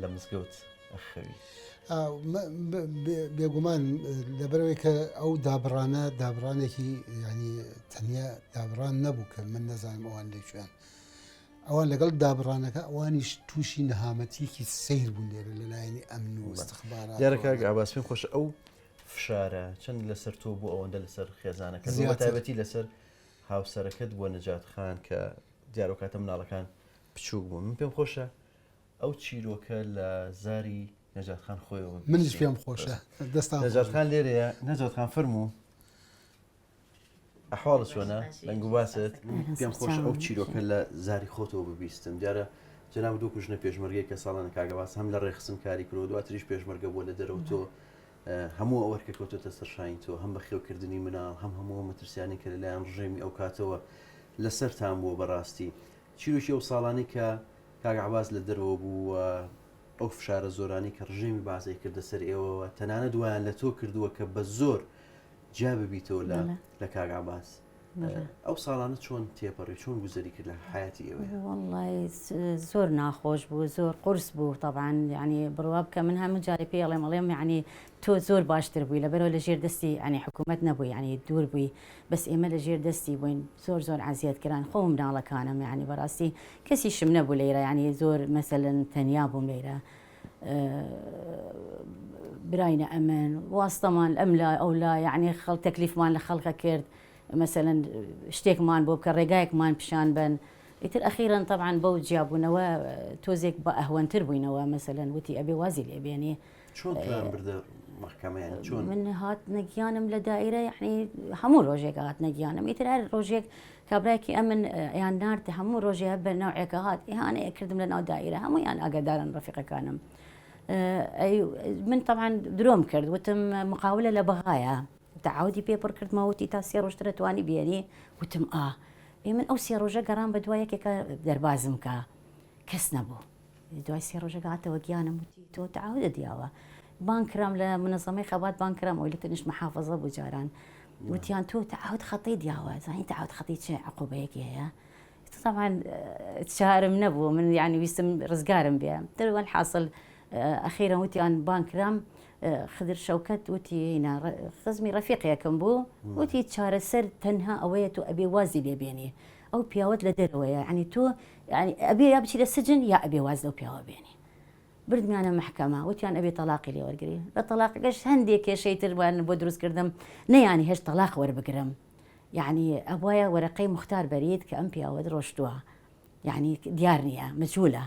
لە مزگەوت ئەخەوی بێگومان لەبەرەوەی کە ئەو دابڕانێکی ینی تەنیا دابڕان نەبوو کە من نەزانم ئەوان لێکوێن ئەوان لەگەڵ دابڕانەکە ئەوانیش تووشی نەهامەتیکی سیر بوون لێرە لەلایەنی ئەمن و استخبارات دیارەکە ئاباس پێم خۆشە ئەو فشارە چەند لەسەر تۆ بۆ ئەوەندە لەسەر خێزانەکە تایبەتی لەسەر هاوسەرەکەت بۆ نەجات خان کە دیارۆکاتە مناڵەکان بچووک بوون من پێم خۆشە ئەو چیرۆکە لە زاری نەجات خان خۆیەوە منیش پێم خۆشە دەستا نەجات خان لێرەیە نەجات خان فەرموو ئەحواڵە چۆنە لەنگ و باست پێم خۆش ئەو چیرۆکە لە زاری خۆتەوە ببیستم دیارە جەناب دوو کوژنە پێشمەرگەی کە ساڵانە کاگەواز هەم لە ڕێخستن کاری کرۆ دواتریش پێشمەرگە بووە لە دەرەوە تۆ هەموو ئەوەرکە کەوتۆتە سەرشاین تۆ هەم بە خێوکردنی مناڵ هەموو مەترسیانی کە لەلایەن ڕژێمی ئەو کاتەوە لەسەرتان بووە بەڕاستی چیرۆکی ئەو ساڵانی کە کاگەعباز لە دەرەوە بوو ئەو فشارە زۆرانی کە ڕژێمی بازی کردە سەر ئێوەوە تەنانە دوایان لە تۆ کردووە کە بە زۆر جا ببیتەوە لە کاگەعباز ئەو ساڵانە چۆن تێپەڕی چۆن گوزەری کرد لە حیاتی ئێوە والله زۆر ناخۆش بوو زۆر قورس بوو طبعا ینی بڕواب کە من هەموو جارێ پێ ئەڵێم ینی تۆ زۆر باشتر بووی لەبەرەوە لە ژێر دەستی ینی حکوومەت نەبووی ینی دوور بووی بەس ئێمە لە ژێر دەستی بووین زۆر عزیەت کران خۆ مناڵەکانم ینی بەڕاستی کەسی شم نەبوو لێرە ینی زۆر مەسەلەن تەنیا بووم لێرە براینە ئەمن واستەمان ئەم لا ئەو لا ینی خەڵ تەکلیفمان لە خەڵکە کرد مثلا شتێکمان بۆ بکە ڕێگایەکمان پیشان بن ئیتر ئەخیران طبعا بەو جیابوونەوە تۆزێک بە ئەهوەنتر بووینەوە مثلا وتی ئەبێ وازی لێبێنێ چۆن بردە محکەمەیان چۆن من هات نەگیانم لە دائیرە یعنی هەموو ڕۆژێک هات نەگیانم ئیتر هەر ڕۆژێک کابراایکی ئەمن یان نارد هەموو ڕۆژێ بە ناوعێکە هات ئیهانەیە کردم لە ناو دائیرە هەموویان ئاگادارن ڕەفیقەکانم من طبعا درۆم کرد وتم مقاولە لە بەغایە تعودی پێپڕ کردمەوەتی تا 3 ڕۆژترە توانی بێنی وتم من ئەو 3 ڕۆژە گەڕام بە دوای یەکێکە دەربازم کە کەس نەبوو دوای 3 ڕۆژە هاتەوە گیانم وتی تۆ تعودە دیاوە بانکرام لە منەظەمەی خەبات بانکرام ئەوی لە تنیش محافظە بوو جاران وتیان تۆ تعود خەڵی دیاوە زانی تعود خەڵی چێ عقوبەیەکی هەیە طبعا چارم نەبوو من یعنی ویستم ڕزگارم بێ دەروان حاصل ئەخیرا وتیان بانکرام خدر شەوکەت وتی خزمی ڕەفیقیەکەم بوو وتی چارەسەر تەنها ئەوەیە تۆ ئەبێ وازی لێبێنی ئەو پیاوەت لە دەرەوەیە ینی تۆ ئەبێ یا بچی لە سجن یا ئەبێ واز لەو پیاوە بێنی بردمیانە محکەمە وتیان ئەبێ تەلاقی لێ وەرگری بە تەلاقەکەش هەندێک کێشەی تروان بۆ دروستکردم نەیانی هێشت تەلاق وەربگرم یعنی ئەوایە وەرەقەی مختار بەرید کە ئەم پیاوە ڕۆشتووە یعنی دیار نییە مجهولە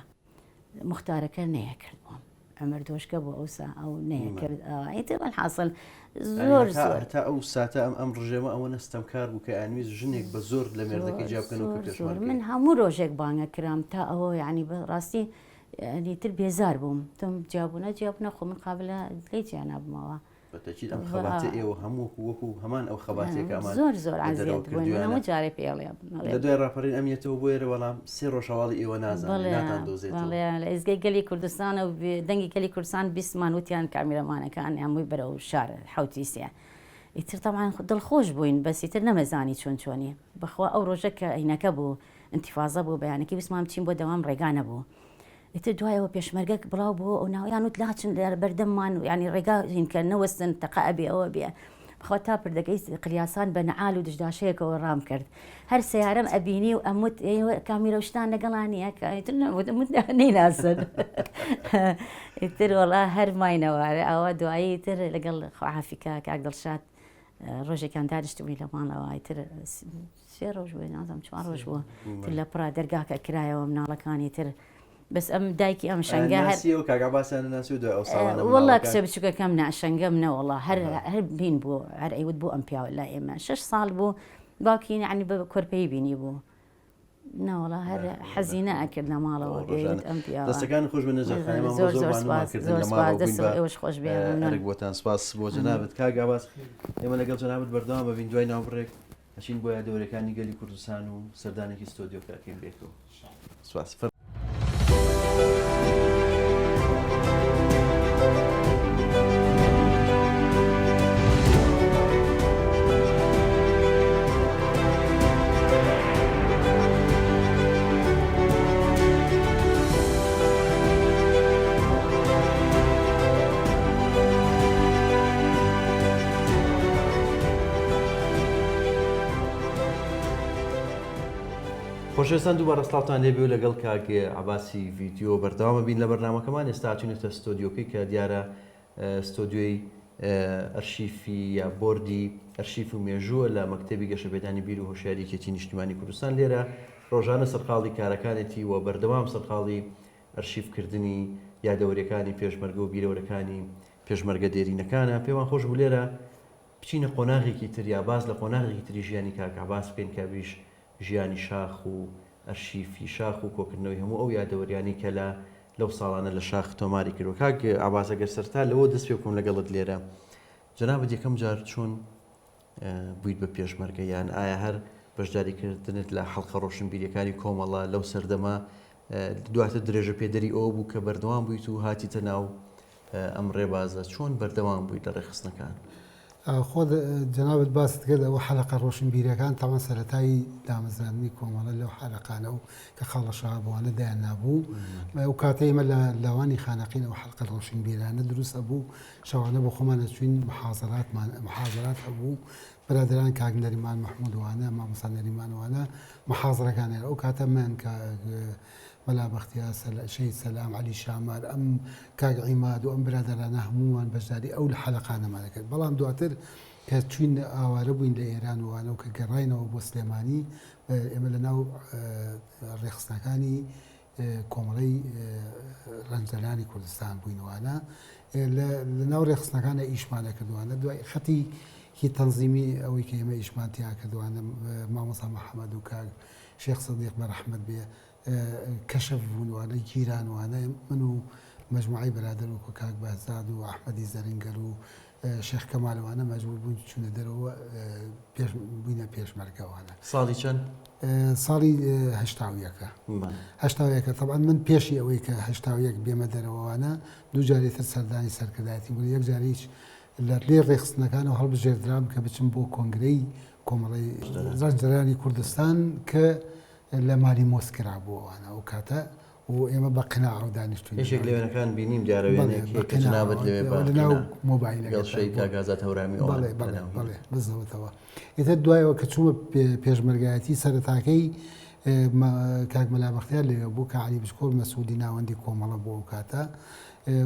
مختارەکە نەیەکردبووم ئەمر دۆشکە بۆ ئەو سا ئەو نەیەکرد ئیتر الحاصل زۆر زۆر تا ئەو ساتە ئەم ڕژێمە ئەوە نەستەمکار بوو کە ئەنویست ژنێک بە زۆر لە مێردەکەی جیابکەنەوە کە پێشمەرگەی. من هەموو ڕۆژێک بانگە کرام تا ئەوە یعنی بەڕاستی تر بێزار بووم تم جیابوونە خۆ من قابلە لی جیان نابمەوە. بەتەکید ئەم خەباتە ئێوە هەموو وەکو هەمان ئەو خەباتێک ئەمان زۆر عزیزت بوون هەموو جارێ پێڵێ لە دوای ڕاپەڕین ئەمیێتەوە بۆ ئێرە وەڵام سێ ڕۆژەواڵی ئێوە نازانێت ناتان دۆزێتەوە. لە ئێزگەی گەلی کوردستانە و دەنگی گەلی کوردستان 20 وتیان کامیرەمانەکان هەمووی بەرەو شار حوتی سێ. ئیتر تەمان دڵخۆش بووین بەس ئیتر نەمەزانی چۆنی بەخوا ئەو ڕۆژە کە عینەکە بوو انتیفازە بوو بەیانەکەی ویسمان بچین بۆ دەوام ڕێگا نەبوو. ئیتر دوایەوە پێشمەرگە بڵاو بووە ئەو ناویان وت لاچن لە بەردەممان ینی ڕێگا هینکە نەوەستن تەقا ئەبێ ئەوە بێ بخوا تا پردەکەی قلیاسان بە نەعال و دژداشەیەکەوە ڕام کرد هەر سیارەم ئەبینی و ئەموت کامیرە شتان لەگەڵانیە کەتر نەیناسن ئیتر وەڵا هەر ماینەوارە ئەوە دوایی تر لەگەڵ خواحافیکە کاک دڵشاد ڕۆژێکیان دانیشتبووی لە ماڵەوە ئیتر 3 ڕۆژ بووی نازانم 4 ڕۆژ بووە تر لە پڕا دەرگاکە کرایەوە مناڵەکانی تر بس ئەم دایکی ئەم شەنگە وڵا کچە بچووکەکەم ناشەنگەم نەوەڵا هەر بین بوو هەر ئەیوت بۆ ئەم پیاوە لا ئێمە 6 ساڵ بوو باوکی عنی بە کۆرپەی بینی بوو ناوەڵا هەر حەزینە ئەکرد لە ماڵەوە ئەم پیاوە دەستەکان خۆش بە نەجەخانەوە ئێوەش خۆش بێ بۆتان سپاس بۆ جەنابەت کاک ئاباس ئێمە لەگەڵ جەنابەت بەردەوام ببین دوای ناوبڕێک ئەچین بۆ یادەوەریەکانی گەلی کوردستان و سەردانێکی ستۆدیۆکەکەین بێتەوە سپاس. خۆشەویستان دووبارە سڵاوتان لێبێ و لەگەڵ کاک عەباسی ڤیدیۆ بەردەوامە بین لە بەرنامەکەمان ئێستا چونێتە ستۆدیۆکەی کە دیارە ستۆدیۆی ئەرشیفی یا بۆردی ئەرشیف و مێژووە لە مەکتەبی گەشەبێدانی بیر و هۆشیاریەتی نیشتیمانی کوردستان لێرە ڕۆژانە سەرقاڵی کارەکانێتی و بەردەوام سەرقاڵی ئەرشیفکردنی یادەوەریەکانی پێشمەرگە و بیرەوەرەکانی پێشمەرگە دێرینەکانە پێوان خۆش بوو لێرە بچینە قۆناغێکی تر یا باز لە قۆناغێکی تری ژیانی کاک عەباس بکەین کە بیش ژیانی شاخ و ئەرشیفی شاخ و کۆکردنەوەی هەموو ئەو یادەوەریانی کە لەو ساڵانە لە شاخ تۆماری کردو. کاک عەباس ئەگەر سەرتا لەوە دەست پێ بکەم لەگەڵت لێرە جەنابەت یەکەم جار چۆن بوویت بە پێشمەرگە یان ئایا هەر بەشداریکردنت لە حەڵقە ڕۆشنبیریەکانی کۆمەڵە لەو سەردەما دواتر درێژە پێدەری ئەوە بوو کە بەردەوام بوویت و هاتیتە ناو ئەم ڕێبازە چۆن بەردەوام بوویت لە ڕێخستنەکان؟ خۆ جەنابەت باست کرد ئەوە حەلقە ڕۆشنبیریەکان تاوان سەرەتایی دامەزراندنی کۆمەڵە لەو حەلقانە و کە خاڵە شەهابوانە دایان نابوو و کاتە ئێمە لە لاوانی خانەقین ئەو حەلقە ڕۆشنبیرانە دروست ئەبوو شەوانە بۆ خۆمان دەچوین محازەرات هەبوو برادران کاک نەریمان مەحموودوانە مامۆستا نەریمانوانە محازەرەکانێرە ئەو کاتە من کە مەلا بەختیار شەید سەلام عەلی شامار ئەم کاک عیماد و ئەم برادرانە هەمووان بەشداری ئەو حەلقانەمان دەکرد. بەڵام دواتر کە چوین ئاوارە بووین لە ئێران وانە و کە گەڕاینەوە بۆ سلێمانی ئێمە لە ناو ڕێخستنەکانی کۆمەڵەی ڕەنجەلانی کوردستان بووینوانە لە ناو ڕێخستنەکانە ئیشمانە کردوانە دوای خەتی هی تەنزیمی ئەوەی کە ئێمە ئیشمانتیا کردوانە مامۆستا محەممەد و کاک شێخ سەدیق بەڕەحمەت بێ کەشەف بوونوانە گیرانوانە من و مەجموعەی بەرادەر و کاک بەهزاد و ئەحمەدی زەرینگەل و شێخ کەمالەوانە مەجبوور بوون چوونە دەرەوە بووینە پێشمەرگەوانە. ساڵی چەند؟ ساڵی هەشتاویەکە طبعا من پێشی ئەوەی کە هەشتاویەک بێمە دەرەوەوانە دوو جارێتر سەردانی سەرکردایەتی بوو یەک جاریش لە لێ ڕێخستنەکانەوە هەڵبژێردرام کە بچم بۆ کۆنگرەی کۆمەڵی ڕەنجەلانی کوردستان کە لە مالی مۆسکرا بووەوانە و کاتە و ئێمە بە قناع و دانیشتوین یەکێک لەوێنەکان بینیم دیارەوێنێک جنابەت لەوێ لەناو مۆبایلەکە گەڵشەی کاگازات هەورامی بەڵێ بزەوەتەوە ئێتر دوایەوە کە چوومە پێشمەرگایەتی سەرەتاکەی کاک مەلا بەختیار لێوێ بوو کە عەلی بشکۆڵ مەسعودی ناوەندی کۆمەڵە بووە و کاتە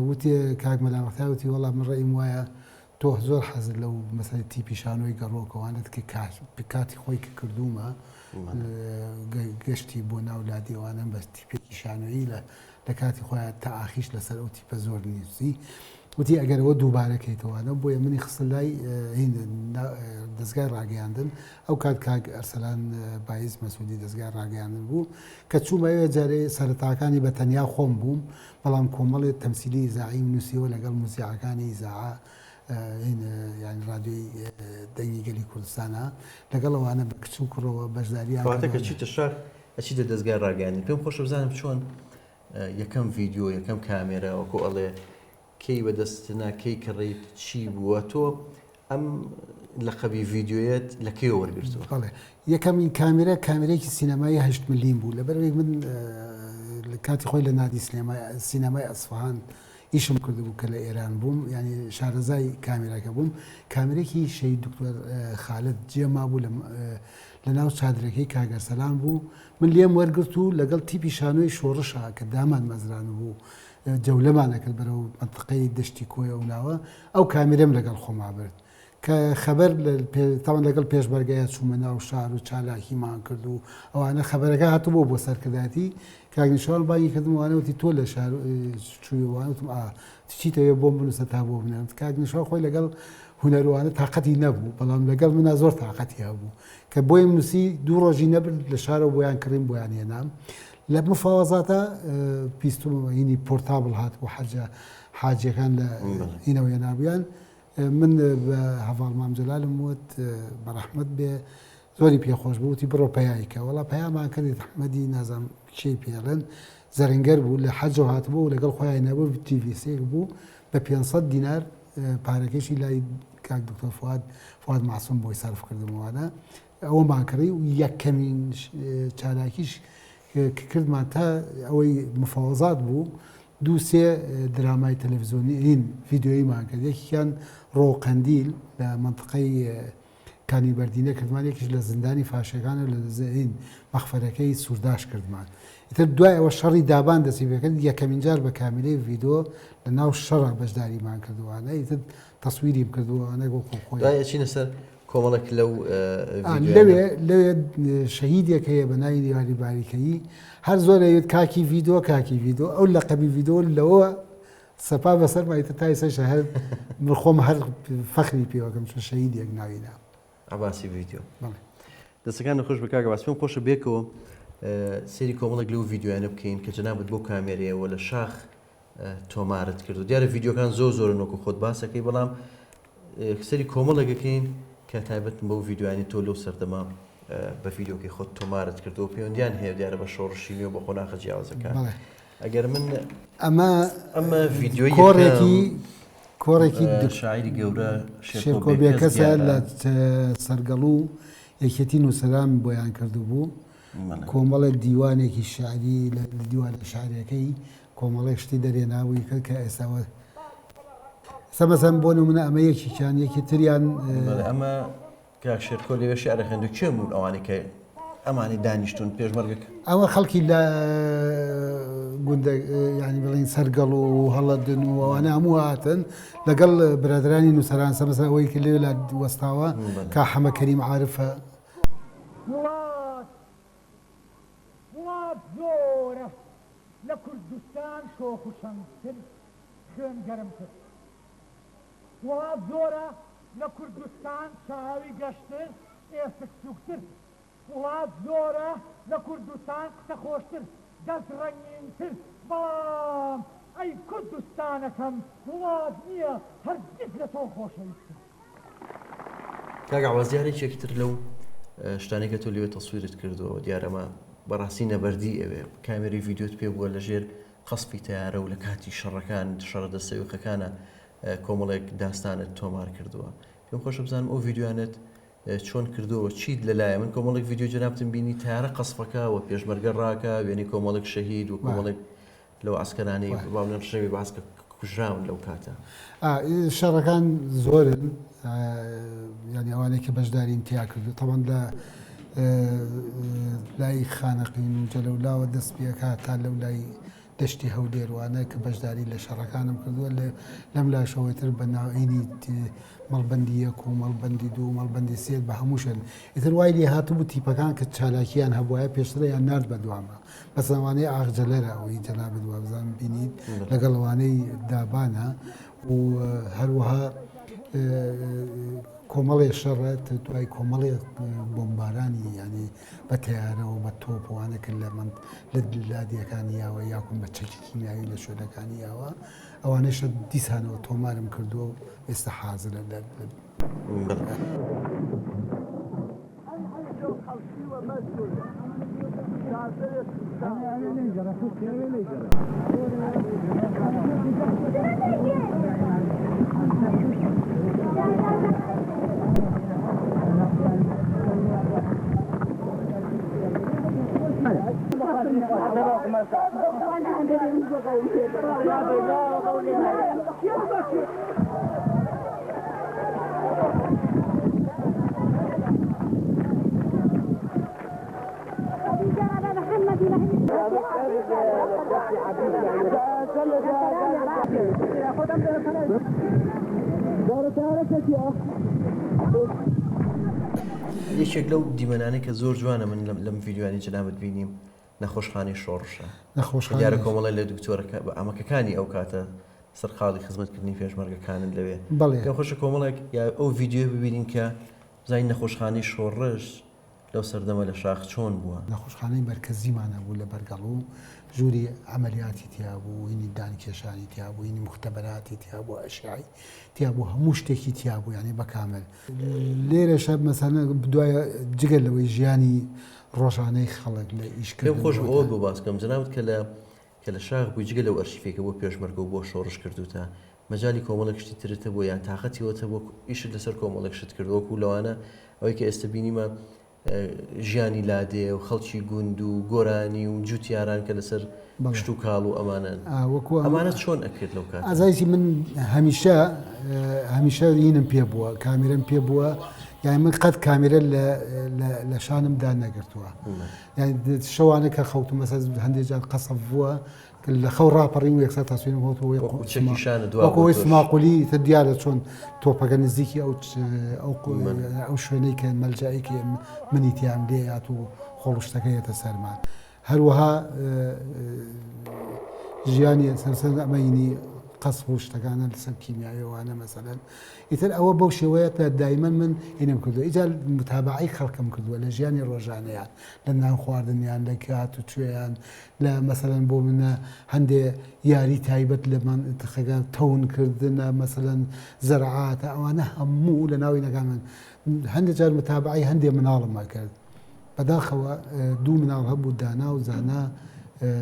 وتی کاک مەلا بەختیار وتی وەڵا من ڕێیم وایە تۆ زۆر حەزت لەو مەسەلەی تیپی شانۆی گەڕۆکەوانت کە کاتی خۆی کە کردومە گەشتی بۆ ناولادیوانە بە تیپێکی شانۆیی لە کاتی خۆیان تا ئاخیش لەسەر ئەو تیپە زۆر نووسی وتی ئەگەرەوە دووبارەکەیتەوەوانە بۆیە منی خستە لای دەستگای ڕاگەیاندن ئەو کات کاک ئەرسەلان باعیز مەسعودی دەستگای ڕاگەیاندن بوو کە چوومەوێ جارێ سەرەتاکانی بە تەنیا خۆم بووم بەڵام کۆمەڵێت تەمسیلی ئیزاعیم نووسیەوە لەگەڵ موزیعەکانی ئیزاعە ینی ڕادیۆی دەنگی گەلی کوردستانە لەگەڵ ئەوانە بە کچ و کوڕەوە بەشداریان کە چیتە شار ئەچیتە دەستگای ڕاگەیاندن پێم خۆشە بزانم چۆن یەکەم ڤیدیۆ یەکەم کامێرە وەکو ئەڵێ کەی بەدەستنا کەی کڕی چی بووە تۆ ئەم لەقەبی ڤیددیویت لە کێوە وەرگرتووە؟ بەڵێ یەکەمین کامێرەیەکی سینەمایی 8 ملیم بوو لەبەرێک من کاتی خۆی لە نادی سینەمای ئەسفەهان ئیشم کردبوو کە لە ئێران بووم ینی شارەزای کامێراکە بووم کامێرێکی شەید دکتۆر خالد جێما بوو لە ناو چادرەکەی کاگەرسەلان بوو من لێم وەرگرت و لەگەڵ تیپی شانۆی شۆڕشا کە دامان مەزران بوو جەولەمانەکرد بەرەو منطقەی دەشتی کۆی ئەولاوە ئەو کامێرەم لەگەڵ خۆما برد کە خەبەر تاوان لەگەڵ پێشبەرگایە چوومە ناو شار و چالاکیمان کرد و ئەوانە خەبەرەکە هاتووە بۆ سەرکرداتی کاگنیشان باگی کردم وانەوتی تۆ لە شار چوویوانوتم چیتەوێ بۆم بنووسە تا بۆ بنێن کاگنیشان خۆی لەگەڵ هونەروانە تااقەتی نەبوو بەڵام لەگەڵ منە زۆر تااقەتی هەبوو کە بۆی نووسی دوو ڕۆژی نەبرد لە شارە بۆیان کڕین بۆیان هێنام لە مفاوەزاتە پیستومەوەینی پۆرتابل هات بۆ حاجەکان لە هینەوەی نابیان من بە هەواڵمام جەلالم وت بەڕەحمەت بێ زۆری پێخۆش بووتی بڕۆ پەیایکە وڵا پەیامان کردێت ئەحمەدی نازانم کێی پێڵێن زەرنگەر بوو لە حەجەوە هاتبوو و لەگەڵ خۆیان نەبوو تیڤسێک بوو بە 500 دینار پارەکەشی لای کاک دکتۆر فواد معسووم بۆی سەرف کردمەوەوانە ئەوەمان کڕی و یەکەمین چالاکیش کردمان تا ئەوەی مفاوەزات بوو دوو سێ درامای تەلەڤیزۆنی این ڤیددیۆیمان کرد یەکیان ڕۆقەندیل لە منطقەی کانی بەردینە کردمان یەکیش لە زیندانی فاشەکانە لە زەین مەخفەرەکەی سوورداش کردمان ئیتر دوای ئەوە شەڕی دابان دەسی پێکرد یەکەمین جار بە کاملەی ڤیددیۆ لە ناو شەڕە بەشداریمان کردووانە ئیتر تەسویریم کردووانە بۆ خۆی چینە سەر کۆمەڵک لەو لەوێ شەهیدێک هەیە بە ناوی دیواری باریکەیی هەر زۆر ئەوێت کاکی ڤیددیۆ ئەو لەقەبی ڤیددیۆ لەوە سەپا بەسەر مایتە تا ئێستا شەهر من خۆم هەر فەخری پێوەکەم چۆن شەهیدێک ناوینا عباسی ڤیددیۆ دەستەکان نەخۆش بە کاکە باس پێم خۆشە بێکەوە سێری کۆمەڵک لەو ڤیددیۆیانە بکەین کە جەنابەت بۆ کامێرەیەوە لە شاخ تۆمارت کرد و دیارە ڤیددیۆکان زۆرن وەکو خۆت باسەکەی بەڵام سەری کۆمەڵێکەکەین کە تایبەتم بەو ڤیددیۆیانی تۆ لەو سەردەما بە ڤیددیۆکەی خۆت تۆمارت کردەوە پەیوەندیان هەیە دیارە بە شۆڕشینی و بە خۆناخە جیاوازەکان ئەگەر من ئەمە ڤیددیۆی کۆڕێکی شاعری گەورە شێرکۆبێکەسە لە سەرگەڵوو یەکێتی نووسەران بۆیان کردوبوو کۆمەڵێک دیوانێکی شعری لە دیوانە شعرەکەی کۆمەڵێک شتی دەرێناوی کرد کە ئێستاوە سەمەسەم بۆ نمونە ئەمە یەکیان یەکی تریان ئەمە کاک شێرکۆ لێوێ شعرە خوێند و کێم بوون ئەوانەی کە ئەمانی دانیشتون پێشمەرگەکە ئەوە خەڵکی لە گوندە ینی بڵین سەرگەڵ و هەڵەدن و ئەوانە هەموو هاتن لەگەڵ برادرانی نووسەران سەمەسەر ئەوەی کە لێ لە وەستاوە کا حەمە کەریم عارفە زۆرە لە کوردستان شۆخ و شەنگتر خوێن گەرمتر وڵات زۆرە لە کوردستان چاوی گەشتر ئێسک سوکتر وڵات زۆرە لە کوردستان قسە خۆشتر دەست ڕەنگینتر بەڵام ئەی کوردستانەکەم وڵات نییە هەرگیز لە تۆ خۆشەویستتر کاک عەواز دیارێکێکتر لەو شتانێکە تۆ لێوێ تەسویرت کردەوە دیارەمە بەڕاستی نەبەردی ئەوێ کامێری ڤیددیۆت پێ بووە لەژێر قەسپی تیارە و لە کاتی شەڕەکان شەڕە دەسەویقەکانە کۆمەڵێک داستانت تۆمار کردووە پێم خۆشە بزانم ئەو ڤیددیۆیانت چۆن کردەوە چیت لەلایە من کۆمەڵێک ڤیددیۆ جەنابتم بینی تیارە قەسپەکە و پێشمەرگە ڕاکە وێنی کۆمەڵێک شەهید و کۆمەڵێک لەو ئاسکەرانی باڵێن ڕژەوی باسکە کوژراون لەو کاتە شەڕەکان زۆرن ینی ئەوانەی کە بەشدارین تیا کردو تەوەن لە لای خانەقین و جەلەولاوە دەست پێکات تا لەو لای دەشتی هەولێروانە کە بەشداری لە شەڕەکانم کردووە لەم لاشەوەتر بە ناوعینی مەڵبەندی یەک و مەڵبەندی دوو مەڵبەندی سێت بە هەمووشن ئیتر وای لێ هاتبوو تیپەکان کە چالاکییان هەبواە پێشترە یان نرد بەدوامە بەس ئەوانەی ئاغجلەرە ئەوەی جەناب دوابزان بینیت لەگەڵەوانەی دابانە و هەروەها کۆمەڵێ شەڕێت دوای کۆمەڵێ بۆمبارانی ینی بە تیارەوە بە تۆپوانە کرد لە لادیەکانی یاوە یاکم بە چەکی کیمیاوی لە شوێنەکانی یاوە ئەوانەشە دیسانەوە تۆمارم کردووە و ئێستا حازرە لە یەکێک لەو دیمەنانەی کە زۆر جوانە من لەم ڤیددیوانی جەنابەت بینیم نەخۆشخانەی شۆڕشە دیارە کۆمەڵی لە دکتۆرەکە بە ئەمەکەکانی ئەو کاتە سەرقاڵی خزمەتکردنی پێشمەرگەکانن لەوێ لەو خۆشە کۆمەڵێک یا ئەو ڤیددیۆ ببینین کە زای نەخۆشخانەی شۆڕش لەو سەردەمە لە شاخ چۆن بووە نەخۆشخانەی مەرکەزیمانە بوو لە بەرگەڵ و ژووری ئەمەلیاتی تیا بوو هینی دانی کێشانی تیا بوو هینی مختبەراتی تیا بوو ئەشیایی تیا بوو هەموو شتێکی تیا بوو ینی بەکامل لێرەشە مەسانە بدوایە جگە لەوەی ژیانی ڕۆژانەی خەڵک لە ئیشکرد خۆش ئەوە بۆ باسکەم جەنابەت کە لە شاخ بووی جگە لەو ئەرشیفێکە بۆ پێشمەرگە و بۆ شۆڕش کردوتە مەجای کۆمەڵێک شتی ترتە بۆ یان تااقەتیوەتە بۆ ئیشت لەسەر کۆمەڵێک شت کردوەکو لەوانە ئەوەی کە ئێستا بینیمە ژیانی لادێ و خەڵکی گوند و گۆرانی و جوتیاران کە لەسەر شت و کاڵ و ئەمانە ئەمانە چۆن ئەکرد لەو کات ئازایسی من هەمیشە هینم پێ بووە کامیرم پێ بووە یعنی من قەت کامیرە لە شانمدا نەگرتووە شەوانە کە خەوتم مەسە هەندێک جار قەسەب بووە لە خەو ڕاپەڕی و یەکسەر تاسوێن هۆتەوەی سماقولی تە دیارە چۆن تۆپەکە نزیکی ئەو شوێنەی کە مەلجایی منی تیام لێ هات و خۆڵشتەکەیەتە سەرمان هەروەها ژیانی سەرسەر ئەمەینی قەسب و شتەکانە لەسەر کیمیاویەوانە مەسەلەن ئیتر ئەوە بەو شێوەیە تا دایمەن من هێنم کردووە ئیجا متابعی خەڵکم کردووە لە ژیانی ڕۆژانەیان لە نان خواردنیان لە کات و توێیان لە مەسەلەن بۆ منە هەندێ یاری تایبەت لە منتخەکە تەونکردنە مەسەلەن زەرعاتە ئەوانە هەموو لە ناوی نەکان من هەندێک جار متابعی هەندێ مناڵمە کرد بەداخەوە دوو مناڵ هەبوو دانا و زانا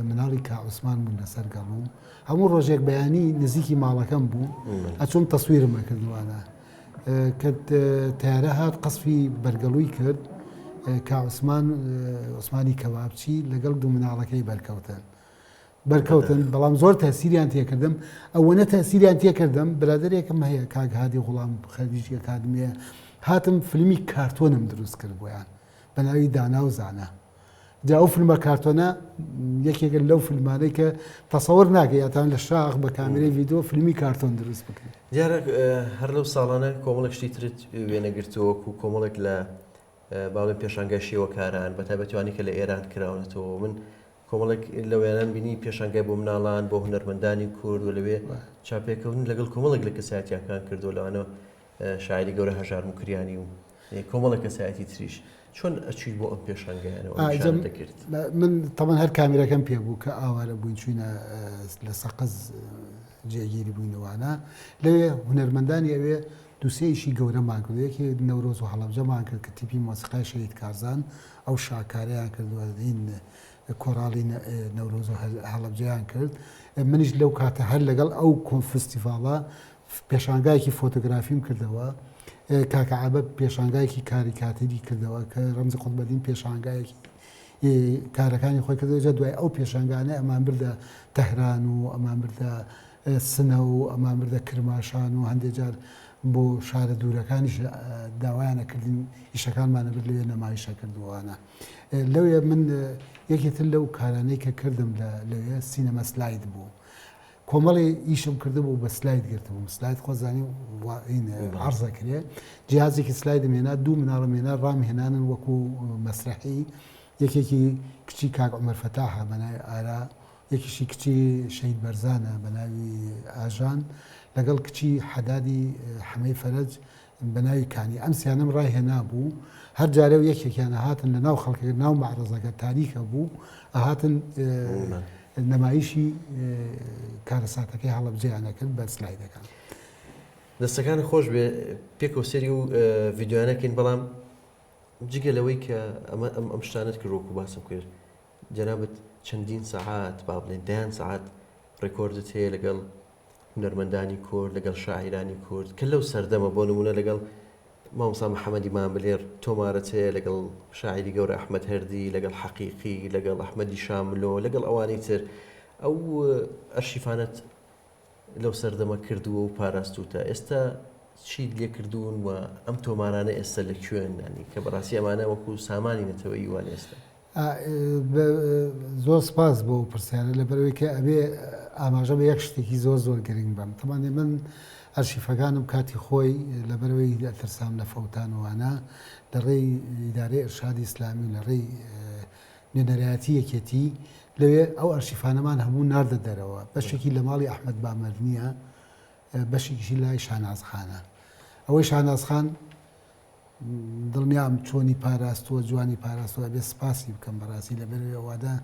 مناڵی کاعوسمان بوون لەسەر گەڵوم هەموو ڕۆژێک بەیانی نزیکی ماڵەکەم بوو ئەچۆم تەسویرمە کردوانە کە تیارە هات قەسفی بەرگەڵووی کرد عوسمانی کەوابچی لەگەڵ دوو مناڵەکەی بەرکەوتن بەڵام زۆر تەسیریان تێکردم ئەوەنە تەسیریان تێکردم برادێکم هەیە کاک هادی غوڵام خەریجی ئەکادمیە هاتم فیلمی کارتۆنم دروست کرد بۆیان بە ناوی دانا و زانە جا ئەو فیلمە کارتۆنە یەکێک لەو فیلمانەی کە تەسەوەر ناکەیاتان لە شاخ بە کامێرەی ڤیدیۆ فیلمی کارتۆن دروست بکەین دیارە هەر لەو ساڵانە کۆمەڵێک شتی ترت وێنەگرتووەکو کۆمەڵێک لە باڵێن پێشانگای شێوەکاران بە تایبەتوانی کە لە ئێران کراونەتەوە من کۆمەڵێک لە وێنان بینی پێشانگای بۆ مناڵان بۆ هونەرمەندانی کورد و لەوێ چاپێکەوتن لەگەڵ کۆمەڵێک لە کەسایەتیەکان کردو لەوانە شاعری گەورە هەژار مکریانی و کۆمەڵە کەسایەتی تریش چۆن ئەچوی بۆ ئەم پێشانگەیانەوە دەکرد من تەمان هەر کامێرەکەم پێ بوو کە ئاوارە بووین چوینە لە سەقز جێگیری بووینەوەوانە لەوێ هونەرمەندانی ئەوێ دووسێیشی گەورەمان کرد یەکی نەورۆز و هەڵەبجەمان کرد کە تیپی مۆسیقای شەهید کارزان ئەو شاکارەیان کردووە هین کۆڕاڵی نەورۆز و هەڵەبجەیان کرد منیش لەو کاتە هەر لەگەڵ ئەو فستیڤاڵە پێشانگایەکی فۆتۆگرافیم کردەوە کاکەعابە پێشانگایەکی کاریکاتیری کردەوە کە ڕەمزی قوتبەدین پێشانگایەکی کارەکانی خۆی کردەوە جا دوای ئەو پێشانگانە ئەمان بردە تەهران و ئەمان بردە سنە و ئەمان بردە کرماشان و هەندێک جار بۆ شارە دوورەکانیش داوایانە کردین ئیشەکانمانە بر لەوێ نەمایشە کردووانە لەوێ من یەکێتر لەو کارانەی کە کردم لەوێ سینەمە سلاید بوو کۆمەڵی ئیشم کرده بوو بە سلاید گرتبووم سلاید خۆزانی عرضە کرێ جیازێکی سلایدم هێنا دوو مناڵم هێنا ڕامهێنانن وەکو مەسرحی یەکێکی کچی کاک عومەر فەتاحە بەناوی ئارا یەکیشی کچی شەید بەرزانە بە ناوی ئاژان لەگەڵ کچی حەدادی حەمەی فەرەج بە ناوی کانی ئەم سیانم ڕایهێنا بوو هەر جارێ و یەکێکیانە هاتن لە ناو خەڵکێک ناو مەعرەزەکە تاریکە بوو ئەهاتن نەمایشی کارەساتەکەی هەڵەبجێیانە کرد بە سلایدەکان دەستەکان خۆش بێ پێکەوە سەری و ڤیددیوانەکەین بەڵام جگە لەوەی کە ئەم شتانت کردۆکو باسم کرد جەنابەت چەندین سەعات با بڵێن دەیان سەعات ڕێکۆردت هەیە لەگەڵ هونەرمەندانی کورد لەگەڵ شاعیرانی کورد کە لەو سەردەمە بۆ نمونە لەگەڵ مامۆستا محەممەدی مامبلێر تۆمارەت هەیە لەگەڵ شاعری گەورە ئەحمەد هەردی لەگەڵ حەقیقی لەگەڵ ئەحمەدی شاملۆ لەگەڵ ئەوانەی تر ئەو ئەرشیفانەت لەو سەردەمە کردووە و پاراستوتە ئێستا چی لێ کردوون و ئەم تۆمارانە ئێستا لە کوێنانی کە بەڕاستی ئەمانە وەکو سامانی نەتەوەی وان ئێستا زۆر سپاس بۆ پرسیارە لەبەرەوەی کە ئەبێ ئاماژە بە یەک شتێکی زۆر گرنگ بم تەمانێ من ئەرشیفەکانم کاتی خۆی لەبەرەوەی ئەترسام لە فەوتان وانە لە ڕێی ئیدارەی ئەرشادی ئیسلامی لە ڕێی نوێنەرایەتی یەکێتی لەوێ ئەو ئەرشیفانەمان هەموو ناردە دەرەوە بەشێکی لە ماڵی ئەحمەد بامەرنیە بەشێکیشی لای شانازخانە ئەوەی شانازخان دڵنیام چۆنی پاراستووە جوانی پاراستووە بێ سپاسی بکەم بەڕاستی لەبەرەوەی ئەووادا